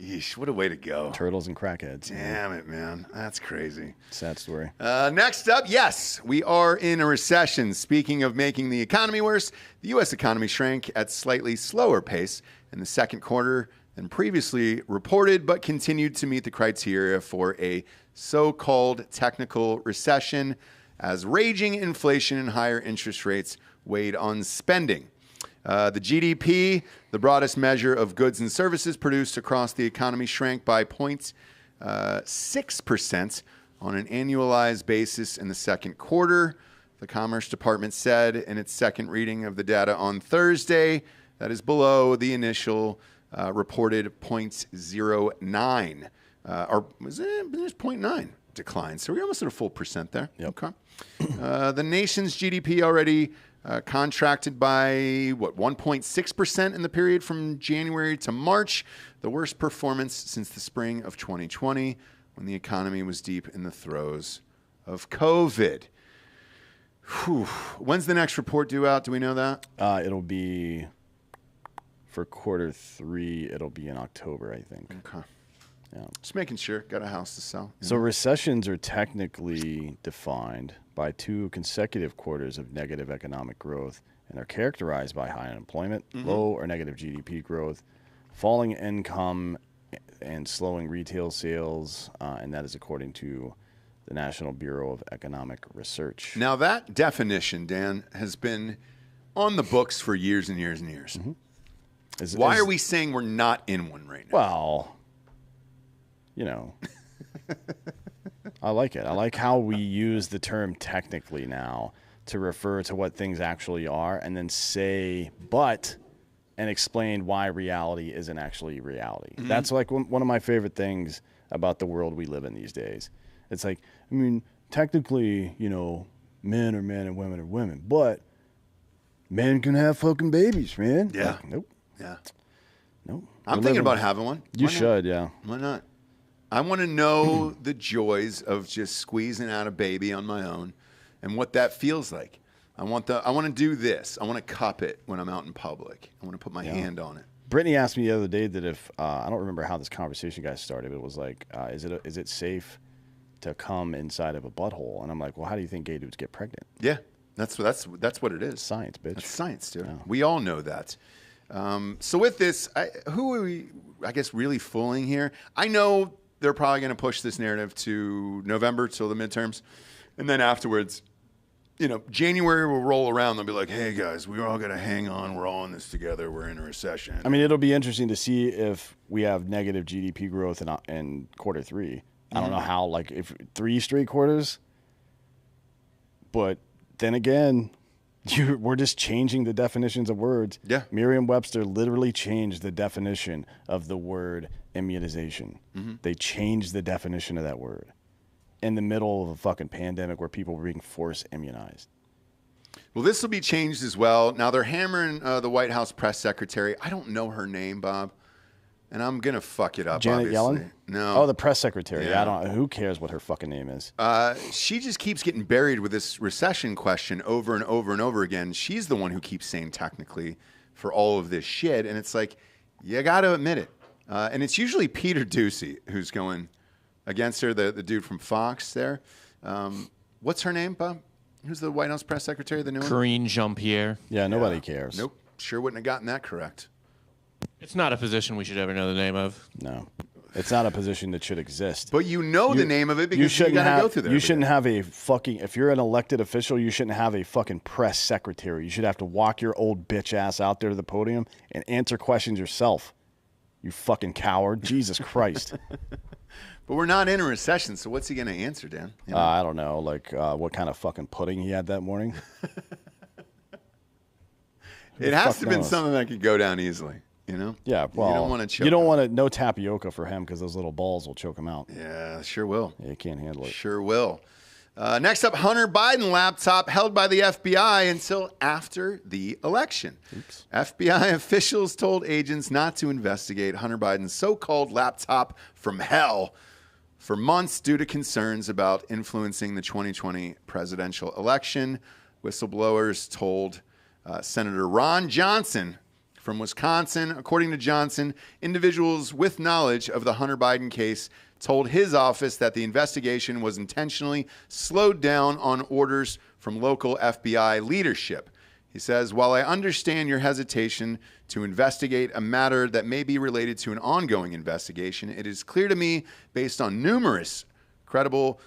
Yeesh, what a way to go. Turtles and crackheads. Damn it, man. That's crazy. Sad story. Next up, yes, we are in a recession. Speaking of making the economy worse, the U.S. economy shrank at slightly slower pace in the second quarter than previously reported, but continued to meet the criteria for a so-called technical recession as raging inflation and higher interest rates weighed on spending. The GDP, the broadest measure of goods and services produced across the economy, shrank by 0.6% on an annualized basis in the second quarter. The Commerce Department said in its second reading of the data on Thursday that is below the initial reported 0.09. Or was it 0.9 decline? So we're almost at a full percent there. Yep. Okay. The nation's GDP already contracted by 1.6% in the period from January to March, the worst performance since the spring of 2020, when the economy was deep in the throes of COVID. Whew. When's the next report due out? Do we know that? It'll be for quarter three. It'll be in October, I think. Okay. Yeah. Just making sure. Got a house to sell. So recessions are technically defined by 2 consecutive quarters of negative economic growth and are characterized by high unemployment, low or negative GDP growth, falling income, and slowing retail sales, and that is according to the National Bureau of Economic Research. Now, that definition, Dan, has been on the books for years and years and years. Why are we saying we're not in one right now? Well, you know, I like it. I like how we use the term technically now to refer to what things actually are and then say but and explain why reality isn't actually reality. That's like one of my favorite things about the world we live in these days. It's like, I mean, technically, you know, men are men and women are women, but men can have fucking babies, man. Yeah. Like, nope. Yeah. Nope. I'm thinking about having one. You Why not? should, yeah. Why not? I want to know the joys of just squeezing out a baby on my own and what that feels like. I want to do this. I want to cup it when I'm out in public. I want to put my hand on it. Brittany asked me the other day that if I don't remember how this conversation got started, but it was like, is it safe to come inside of a butthole? And I'm like, well, how do you think gay dudes get pregnant? Yeah, that's what it is. Science, bitch. That's science, dude. Yeah. We all know that. So with this, who are we, I guess, really fooling here? I know they're probably going to push this narrative to November till the midterms. And then afterwards, you know, January will roll around. They'll be like, hey, guys, we're all going to hang on. We're all in this together. We're in a recession. I mean, it'll be interesting to see if we have negative GDP growth in quarter three. I don't know how, like, if 3 straight quarters. But then again, We're just changing the definitions of words. Yeah. Merriam-Webster literally changed the definition of the word immunization. They changed the definition of that word in the middle of a fucking pandemic where people were being force immunized. Well, this will be changed as well. Now, they're hammering the White House press secretary. I don't know her name, Bob. And I'm going to fuck it up, Janet obviously. Yellen? No. Oh, the press secretary. Yeah. I don't. Who cares what her fucking name is? She just keeps getting buried with this recession question over and over and over again. She's the one who keeps saying technically for all of this shit. And it's like, you got to admit it. And it's usually Peter Doocy who's going against her, the dude from Fox there. What's her name, Bob? Who's the White House press secretary, the new one? Karine Jean-Pierre. Yeah, nobody cares. Nope. Sure wouldn't have gotten that correct. It's not a position we should ever know the name of. No. It's not a position that should exist. But you know the name of it because you got to go through there. You shouldn't have a fucking, if you're an elected official, you shouldn't have a fucking press secretary. You should have to walk your old bitch ass out there to the podium and answer questions yourself. You fucking coward. Jesus Christ. But we're not in a recession, so what's he going to answer, Dan? You know? I don't know, like what kind of fucking pudding he had that morning. It has to have been something that could go down easily, you know? Yeah, well, you don't want to choke. You don't want to, no tapioca for him because those little balls will choke him out. Yeah, sure will. Yeah, you can't handle it. Sure will. Next up, Hunter Biden laptop held by the FBI until after the election. Oops. FBI officials told agents not to investigate Hunter Biden's so-called laptop from hell for months due to concerns about influencing the 2020 presidential election. Whistleblowers told Senator Ron Johnson from Wisconsin. According to Johnson, individuals with knowledge of the Hunter Biden case told his office that the investigation was intentionally slowed down on orders from local FBI leadership. He says, while I understand your hesitation to investigate a matter that may be related to an ongoing investigation, it is clear to me, based on numerous credible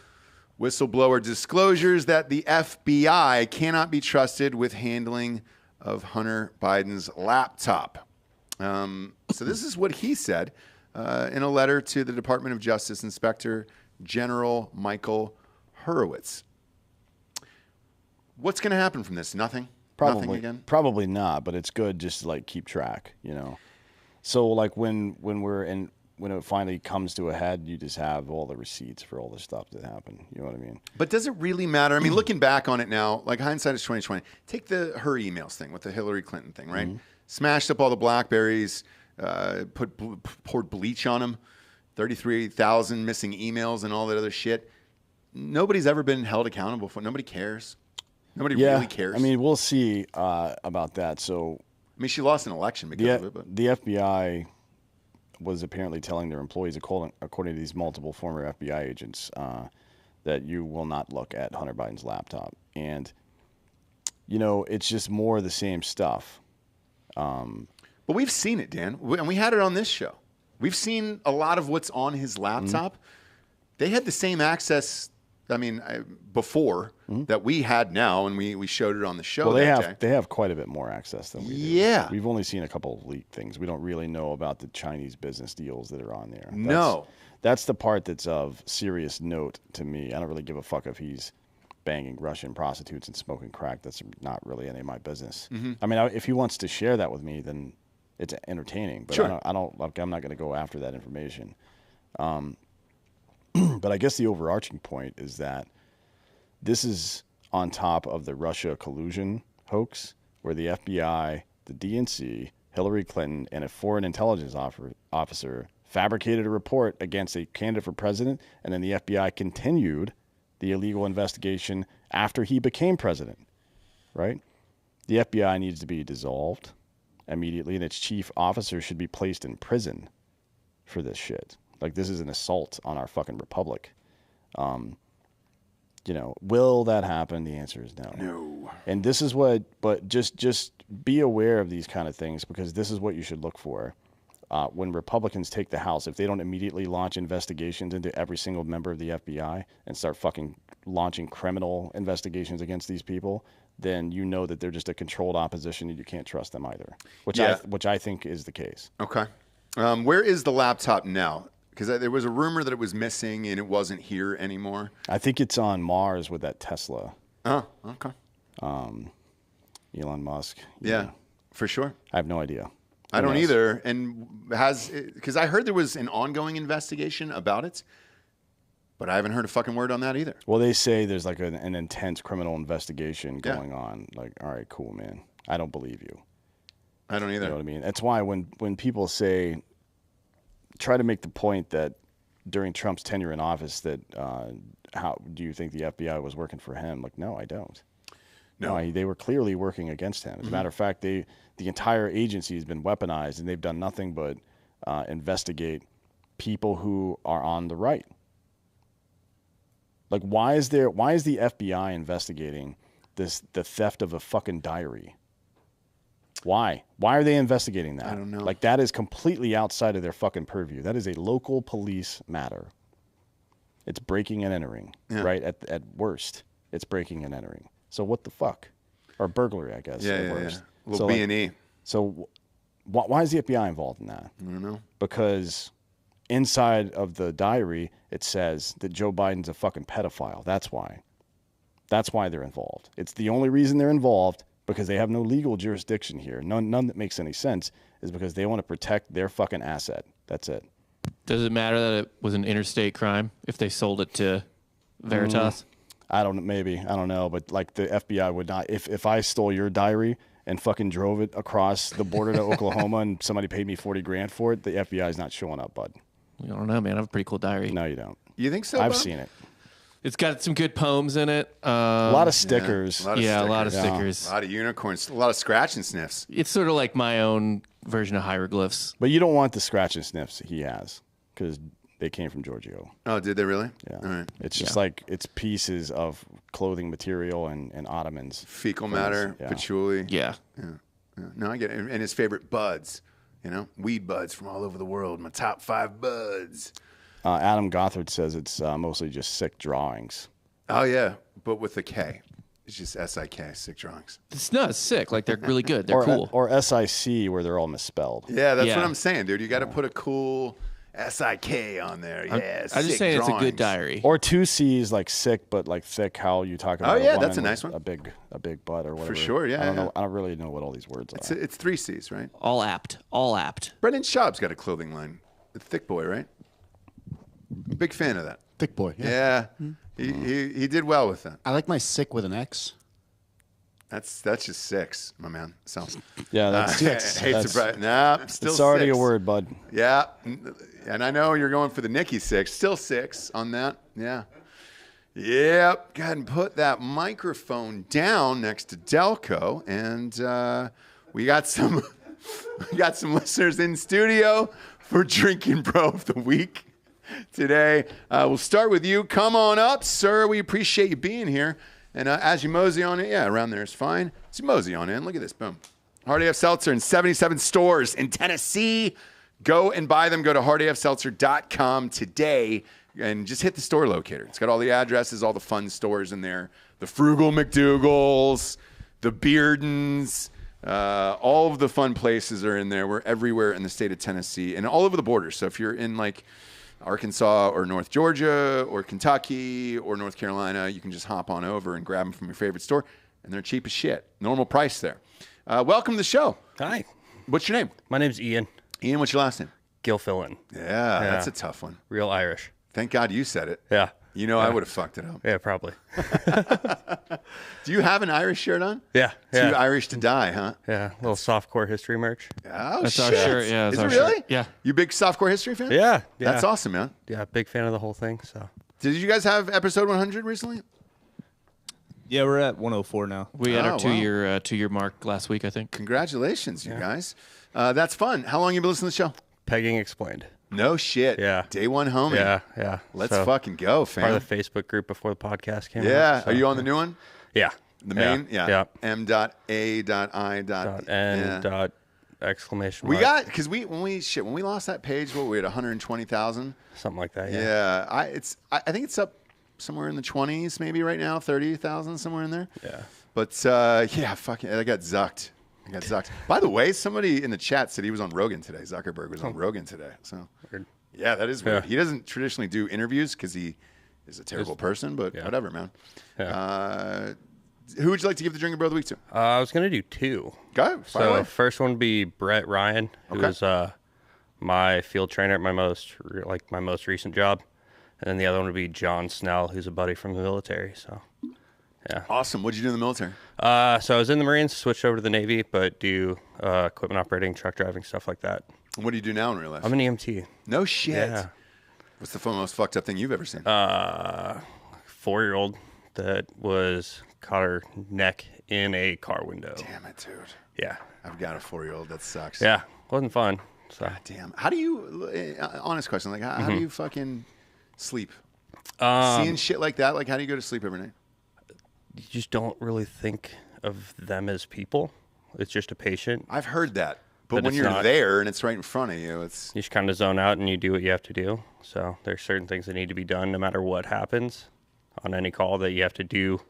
whistleblower disclosures, that the FBI cannot be trusted with handling of Hunter Biden's laptop. So this is what he said in a letter to the Department of Justice Inspector General Michael Hurwitz. What's going to happen from this? Nothing? Nothing again? Probably not, but it's good just to like keep track, you know. So like when it finally comes to a head, you just have all the receipts for all the stuff that happened. You know what I mean? But does it really matter? I mean, looking back on it now, like hindsight is 2020. Take her emails thing with the Hillary Clinton thing, right? Smashed up all the BlackBerries, poured bleach on them, 33,000 missing emails and all that other shit. Nobody's ever been held accountable for. Nobody cares. Nobody really cares. I mean, we'll see about that. So, I mean, she lost an election because of it. But the FBI was apparently telling their employees, according to these multiple former FBI agents, that you will not look at Hunter Biden's laptop. And, you know, it's just more of the same stuff. But we've seen it, Dan. And we had it on this show. We've seen a lot of what's on his laptop. They had the same access, I mean, before that we had now, and we showed it on the show. Well, they have quite a bit more access than we do. Yeah. We've only seen a couple of leaked things. We don't really know about the Chinese business deals that are on there. That's the part that's of serious note to me. I don't really give a fuck if he's banging Russian prostitutes and smoking crack. That's not really any of my business. I mean, if he wants to share that with me, then it's entertaining. But sure. I'm not going to go after that information. But I guess the overarching point is that this is on top of the Russia collusion hoax, where the FBI, the DNC, Hillary Clinton, and a foreign intelligence officer fabricated a report against a candidate for president, and then the FBI continued the illegal investigation after he became president, right? The FBI needs to be dissolved immediately, and its chief officer should be placed in prison for this shit. Like, this is an assault on our fucking republic. You know, will that happen? The answer is no. No. And this is but just be aware of these kind of things, because this is what you should look for. When Republicans take the House, if they don't immediately launch investigations into every single member of the FBI and start fucking launching criminal investigations against these people, then you know that they're just a controlled opposition and you can't trust them either, which I think is the case. Okay. Where is the laptop now? Because there was a rumor that it was missing and it wasn't here anymore. I think it's on Mars with that Tesla. Oh, okay. Elon Musk. Yeah, for sure. I have no idea. I Who don't knows? either. And because I heard there was an ongoing investigation about it, but I haven't heard a fucking word on that either. Well, they say there's like an intense criminal investigation Yeah. going on. Like, all right, cool, man. I don't believe you. I don't either. You know what I mean? That's why when people try to make the point that during Trump's tenure in office that how do you think the FBI was working for him? Like, no, I don't. No, they were clearly working against him. As a matter of fact, the entire agency has been weaponized, and they've done nothing but investigate people who are on the right. Like, why is the FBI investigating the theft of a fucking diary? Why? Why are they investigating that? I don't know. Like, that is completely outside of their fucking purview. That is a local police matter. It's breaking and entering, right? At worst, it's breaking and entering. So what the fuck? Or burglary, I guess. At worst. A little B&E. So why is the FBI involved in that? I don't know. Because inside of the diary, it says that Joe Biden's a fucking pedophile. That's why. That's why they're involved. It's the only reason they're involved, because they have no legal jurisdiction here. None that makes any sense, is because they want to protect their fucking asset. That's it. Does it matter that it was an interstate crime if they sold it to Veritas? I don't know, but like the FBI would not. If I stole your diary and fucking drove it across the border to Oklahoma and somebody paid me $40,000 for it, the FBI is not showing up, bud. I don't know, man. I have a pretty cool diary. No, you don't. You think so? I've Bob? seen it. It's got some good poems in it. A lot of stickers. A lot of stickers. A lot of unicorns. A lot of scratch and sniffs. It's sort of like my own version of hieroglyphs. But you don't want the scratch and sniffs that he has, because they came from Giorgio. Oh, did they really? Yeah. All right. It's just like it's pieces of clothing material and ottomans. Fecal matter, patchouli. Yeah. No, I get it. And his favorite buds, weed buds from all over the world. My top 5 buds. Adam Gothard says it's mostly just sick drawings. Oh, yeah, but with a K. It's just S-I-K, sick drawings. It's not sick. Like, they're really good. They're cool. Or S-I-C, where they're all misspelled. Yeah, that's what I'm saying, dude. You got to put a cool S-I-K on there. Yeah, I'm just saying drawings. it's a good diary. Or 2 C's, like sick, but like thick, how you talk about. Oh, yeah, a that's a woman nice with one. A big butt or whatever. For sure, yeah. I don't know. I don't really know what all these words are. It's 3 C's, right? All apt. All apt. Brendan Schaub's got a clothing line. The Thick Boy, right? Big fan of that. Thick boy. Yeah. He did well with that. I like my sick with an X. That's just 6, my man. So Yeah, that's hate to bright. Nah, still it's already 6. a word, bud. Yeah, and I know you're going for the Nikki 6. Still 6 on that. Yeah. Yep. Go ahead and put that microphone down next to Delco, and we got some listeners in studio for Drinking Bro of the Week today. We'll start with you. Come on up, sir. We appreciate you being here. And as you mosey on in, around there is fine. As you mosey on in, look at this, boom. Hard AF Seltzer in 77 stores in Tennessee. Go and buy them. Go to hardafseltzer.com today and just hit the store locator. It's got all the addresses, all the fun stores in there. The Frugal McDougal's, the Beardens, all of the fun places are in there. We're everywhere in the state of Tennessee and all over the border. So if you're in like Arkansas or North Georgia or Kentucky or North Carolina, you can just hop on over and grab them from your favorite store, and they're cheap as shit. Normal price there. Welcome to the show. Hi. What's your name? My name's Ian. Ian, what's your last name? Gilfillan. Yeah, that's a tough one. Real Irish. Thank God you said it. Yeah. I would have fucked it up. Yeah, probably. Do you have an Irish shirt on? Yeah. Too Irish to die, huh? Yeah. Little softcore history merch. Oh, That's shit. our shirt. Yeah, Is that's it our really? shirt. Yeah. You big softcore history fan? Yeah. That's awesome, man. Yeah, big fan of the whole thing. So. Did you guys have episode 100 recently? Yeah, we're at 104 now. We had our wow. two-year mark last week, I think. Congratulations, you guys. That's fun. How long you been listening to the show? Pegging Explained. No shit. Yeah. Day one homie. Yeah. Let's So, fucking go, fam. part of the Facebook group before the podcast came out. Yeah. so, Are you on the new one? Yeah. The main? Yeah. Yeah. M.A.I. Dot exclamation We mark. got, because when we lost that page, we had 120,000. Something like that. Yeah. Yeah. I think it's up somewhere in the 20s maybe right now, 30,000, somewhere in there. Yeah. But fucking, I got zucked. By the way, somebody in the chat said he was on Rogan today. Zuckerberg was on Rogan today. So, Weird. yeah, that is weird. Yeah. He doesn't traditionally do interviews because he is a terrible person, but yeah. whatever, man. Yeah. Who would you like to give the Drinking Bro of the Week to? I was going to do 2. Go. Fire So away. first one would be Brett Ryan, who was my field trainer at my most recent job. And then the other one would be John Snell, who's a buddy from the military. So, yeah. Awesome. What'd you do in the military? So I was in the Marines, switched over to the Navy, but do equipment operating, truck driving, stuff like that. What do you do now in real life? I'm an EMT. No shit. Yeah. What's the most fucked up thing you've ever seen? 4-year-old that caught her neck in a car window. Damn it, dude. Yeah. I've got a 4-year-old. That sucks. Yeah. Wasn't fun. So. God damn. How do you, honest question, like, how do you fucking sleep? Seeing shit like that, like, how do you go to sleep every night? You just don't really think of them as people. It's just a patient. I've heard that. But when it's you're not. there and it's right in front of you, it's... You just kind of zone out and you do what you have to do. So there's certain things that need to be done no matter what happens on any call that you have to do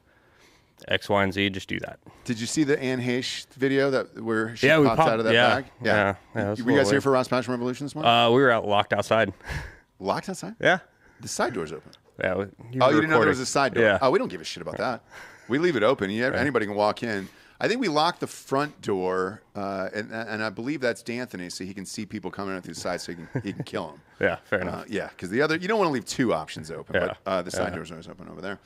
X, Y, and Z. Just do that. Did you see the Anne Heche video where she we popped out of that bag? Yeah. Were you guys here for Ross Passion Revolution this morning? We were locked outside. Locked outside? Yeah. The side door's open. Yeah. You didn't know there was a side door? Yeah. Oh, we don't give a shit about that. We leave it open. Anybody can walk in. I think we locked the front door, and I believe that's D'Anthony, so he can see people coming in through the side, so he can kill them. Yeah, fair enough. Yeah, because the other, you don't want to leave 2 options open, but the side door's always open over there.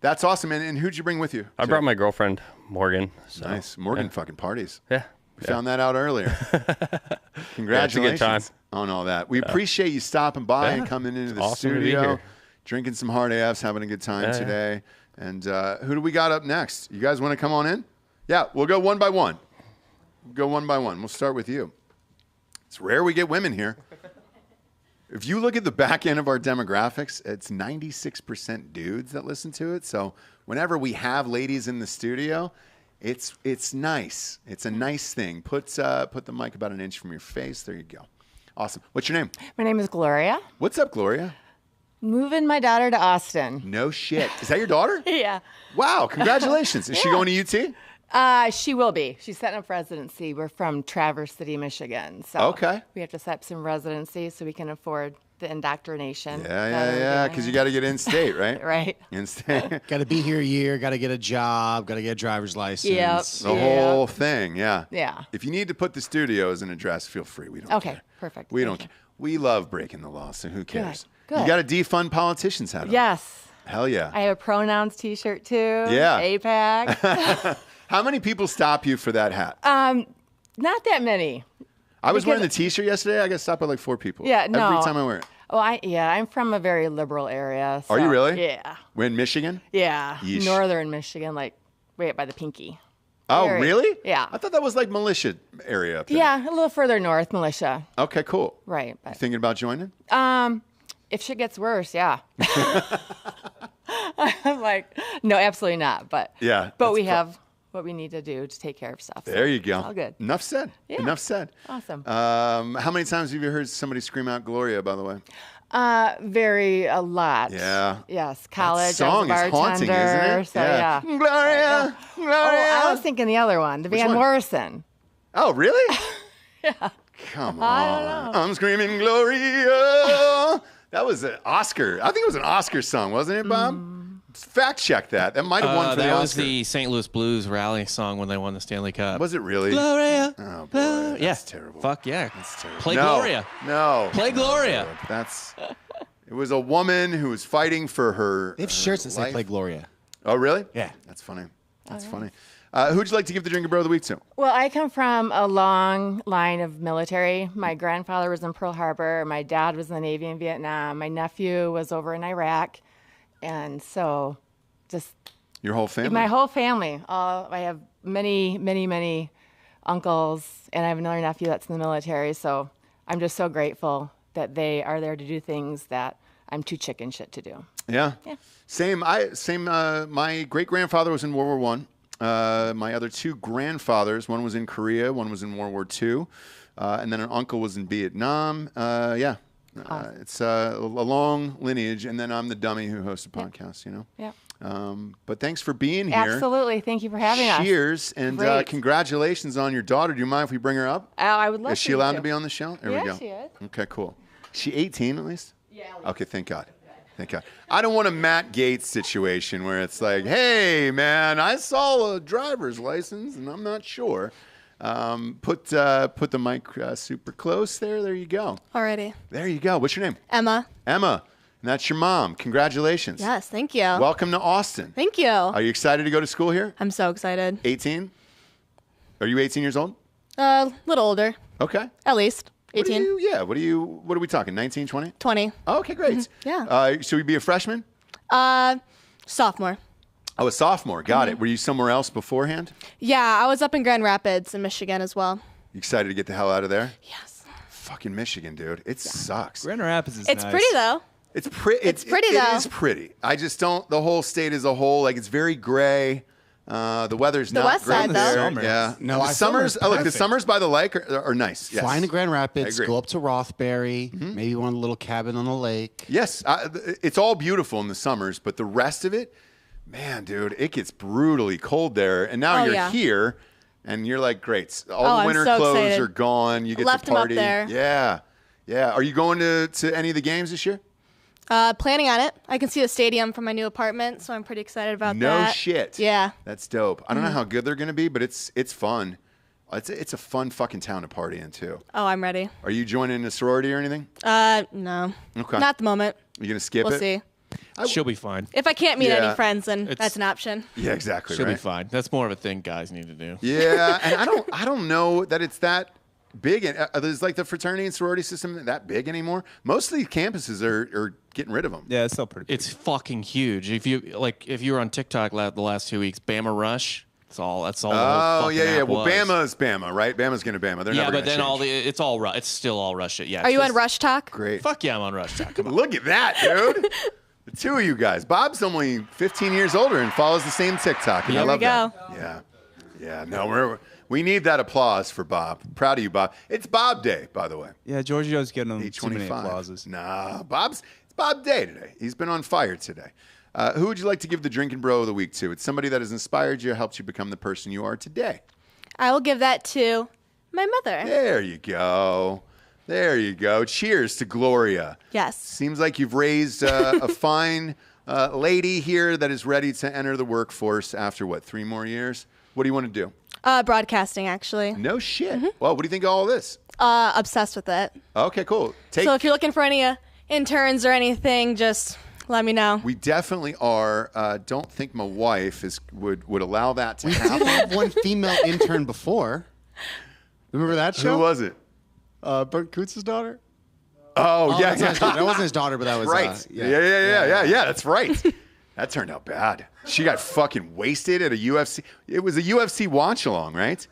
That's awesome. And who'd you bring with you? I brought my girlfriend, Morgan. So, nice. Morgan fucking parties. Yeah. We found that out earlier. Congratulations a good time. on all that. We appreciate you stopping by and coming into the awesome to be studio, here. drinking some hard AFs, having a good time today. And who do we got up next? You guys want to come on in? Yeah, we'll go one by one. We'll start with you. It's rare we get women here. If you look at the back end of our demographics, it's 96% dudes that listen to it. So whenever we have ladies in the studio, it's nice. It's a nice thing. Put the mic about an inch from your face. There you go. Awesome. What's your name? My name is Gloria. What's up, Gloria? Moving my daughter to Austin. No shit. Is that your daughter? Yeah. Wow. Congratulations. Is she going to UT? She will be. She's setting up residency. We're from Traverse City, Michigan. So okay. We have to set up some residency so we can afford the indoctrination. Yeah. Because you got to get in state, right? Right. In state. Got to be here a year. Got to get a job. Got to get a driver's license. Yep. The whole thing. Yeah. Yeah. If you need to put the studio as an address, feel free. We don't care. Okay. Perfect. We don't care. We love breaking the law, so who cares? Good. You got a defund politicians hat on. Yes. Hell yeah. I have a pronouns T-shirt too. Yeah. APAC. How many people stop you for that hat? Not that many. I was wearing the T-shirt yesterday. I got stopped by like 4 people. Yeah, no. Every time I wear it. Oh, I'm from a very liberal area. So, Are you really? Yeah. We're in Michigan? Yeah. Yeesh. Northern Michigan, like right by the Pinky. Oh, Very- really? Yeah. I thought that was like militia area up there. Yeah, a little further north, militia. Okay, cool. Right. You But, thinking about joining? if shit gets worse, yeah. I'm like, no, absolutely not. But Yeah. But we have what we need to do to take care of stuff. So There you go. It's all good. Enough said. Yeah. Enough said. Awesome. How many times have you heard somebody scream out Gloria, by the way? A lot. Yeah. Yes. College. Song I was a is haunting, bartender, isn't it? So yeah. Gloria, Gloria. Oh, I was thinking the other one, the Van one? Morrison. Oh, really? Yeah. Come on. I don't know. I'm screaming Gloria. That was an Oscar. I think it was an Oscar song, wasn't it, Bob? Fact check that. That might have won for the That Oscar. was the St. Louis Blues rally song when they won the Stanley Cup. Was it really? Gloria. Oh, boy. Yeah. That's terrible. Fuck yeah. That's terrible. Play No. Gloria. No. Play Gloria. That's. It was a woman who was fighting for her. They have shirts that say life. "Play Gloria." Oh, really? Yeah. That's funny. That's funny. Who'd you like to give the Drinking Bro of the Week to? Well, I come from a long line of military. My grandfather was in Pearl Harbor. My dad was in the Navy in Vietnam. My nephew was over in Iraq. And so just Your whole family? my whole family. I have many, many, many uncles, and I have another nephew that's in the military. So I'm just so grateful that they are there to do things that I'm too chicken shit to do. Yeah. Yeah. Same. My great grandfather was in World War I. My other 2 grandfathers, one was in Korea, one was in World War II, and then an uncle was in Vietnam. Yeah. It's a long lineage, and then I'm the dummy who hosts a podcast, you know? Yeah. But thanks for being here. Absolutely. Thank you for having us. Cheers, and Great. congratulations on your daughter. Do you mind if we bring her up? I would love Is she allowed to be on the show? There we Yeah, go. she is. Okay, cool. She 18 at least? Yeah. Okay, thank God. Thank God. I don't want a Matt Gaetz situation where it's like, hey, man, I saw a driver's license and I'm not sure. Put the mic super close there. There you go. Alrighty. There you go. What's your name? Emma. Emma. And that's your mom. Congratulations. Yes, thank you. Welcome to Austin. Thank you. Are you excited to go to school here? I'm so excited. 18? Are you 18 years old? A little older. Okay. At least. 18. What are we talking? 19, 20? 20. Oh, okay, great. Yeah. Should we be a freshman? Sophomore. Oh, a sophomore. Got it. Were you somewhere else beforehand? Yeah, I was up in Grand Rapids in Michigan as well. You excited to get the hell out of there? Yes. Fucking Michigan, dude. It sucks. Grand Rapids is It's nice. pretty though. It's pretty. It's pretty, though. It is pretty. I just don't. The whole state as a whole, like, it's very gray. The weather's The not west great side, though. there. Summers. Yeah. No, the I summers. summer's Look, the perfect. summers by the lake are nice. Yes. Fly into Grand Rapids, I agree. go up to Rothbury, maybe one little cabin on the lake. Yes, it's all beautiful in the summers, but the rest of it, man, dude, it gets brutally cold there. And now you're here, and you're like, great. All the winter I'm so clothes excited. are gone. You get Left to 'em up party. there. Yeah, yeah. Are you going to any of the games this year? Planning on it. I can see the stadium from my new apartment, so I'm pretty excited about that. No shit. Yeah. That's dope. I don't know how good they're going to be, but it's fun. It's a fun fucking town to party in, too. Oh, I'm ready. Are you joining a sorority or anything? No. Okay. Not at the moment. Are you going to skip We'll it? see. She'll be fine. If I can't meet Yeah. any friends, then It's- that's an option. Yeah, exactly. She'll right? be fine. That's more of a thing guys need to do. Yeah, and I don't know that it's that big. Is like the fraternity and sorority system that big anymore? Most of these campuses are getting rid of them. Yeah, it's still pretty big. It's fucking huge. If you were on TikTok the last 2 weeks, Bama Rush. That's all. The whole Oh fucking yeah. app Well, was. Bama's Bama, right? Bama's gonna Bama. They're Yeah, never but gonna then change. it's all It's still all Rush shit. Yeah. Are you it's on Rush Talk? Great. Fuck yeah, I'm on Rush Talk. Come on. Look at that, dude. The two of you guys. Bob's only 15 years older and follows the same TikTok, and I There we love that. go. Yeah. No, we need that applause for Bob. Proud of you, Bob. It's Bob Day, by the way. Yeah, Giorgio's getting them too many 825. applauses. Nah, it's Bob Day today. He's been on fire today. Who would you like to give the Drinkin' Bro of the Week to? It's somebody that has inspired you, helped you become the person you are today. I will give that to my mother. There you go. There you go. Cheers to Gloria. Yes. Seems like you've raised a fine lady here that is ready to enter the workforce after, 3 more years? What do you want to do? Broadcasting, actually. No shit. Well, what do you think of all this? Obsessed with it. Okay, cool. So if you're looking for any interns or anything, just let me know. We definitely are. Don't think my wife would allow that to We did happen. have one female intern before. Remember that show? Who was it? Bert Kootz's daughter? Oh, yeah. That's not his daughter. That wasn't his daughter, but that was Right. Yeah. That's right. That turned out bad. She got fucking wasted at a UFC. It was a UFC watch along, right?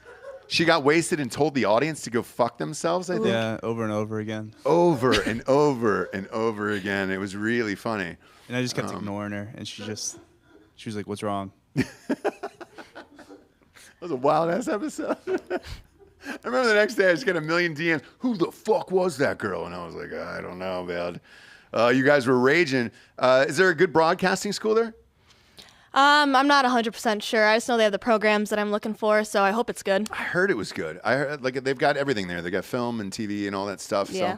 She got wasted and told the audience to go fuck themselves, I think. Yeah, over and over again. Over and over and over again. It was really funny. And I just kept ignoring her, and she was like, "What's wrong?" That was a wild ass episode. I remember the next day I just got a million DMs. Who the fuck was that girl? And I was like, I don't know, man. You guys were raging. Is there a good broadcasting school there? I'm not 100% sure. I just know they have the programs that I'm looking for, so I hope it's good. I heard it was good. I heard they've got everything there. They got film and TV and all that stuff. Yeah.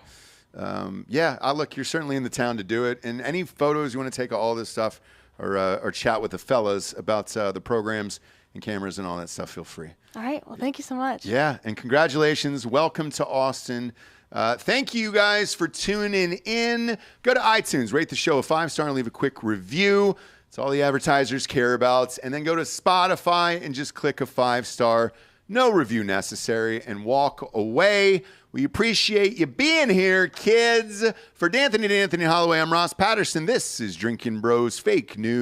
So, look, you're certainly in the town to do it. And any photos you want to take of all this stuff, or chat with the fellas about the programs and cameras and all that stuff, feel free. All right. Well, thank you so much. Yeah, and congratulations. Welcome to Austin. Thank you guys for tuning in. Go to iTunes, rate the show a 5-star, and leave a quick review. It's all the advertisers care about. And then go to Spotify and just click a 5-star. No review necessary, and walk away. We appreciate you being here, kids. For D'Anthony Holloway, I'm Ross Patterson. This is Drinkin' Bros Fake News.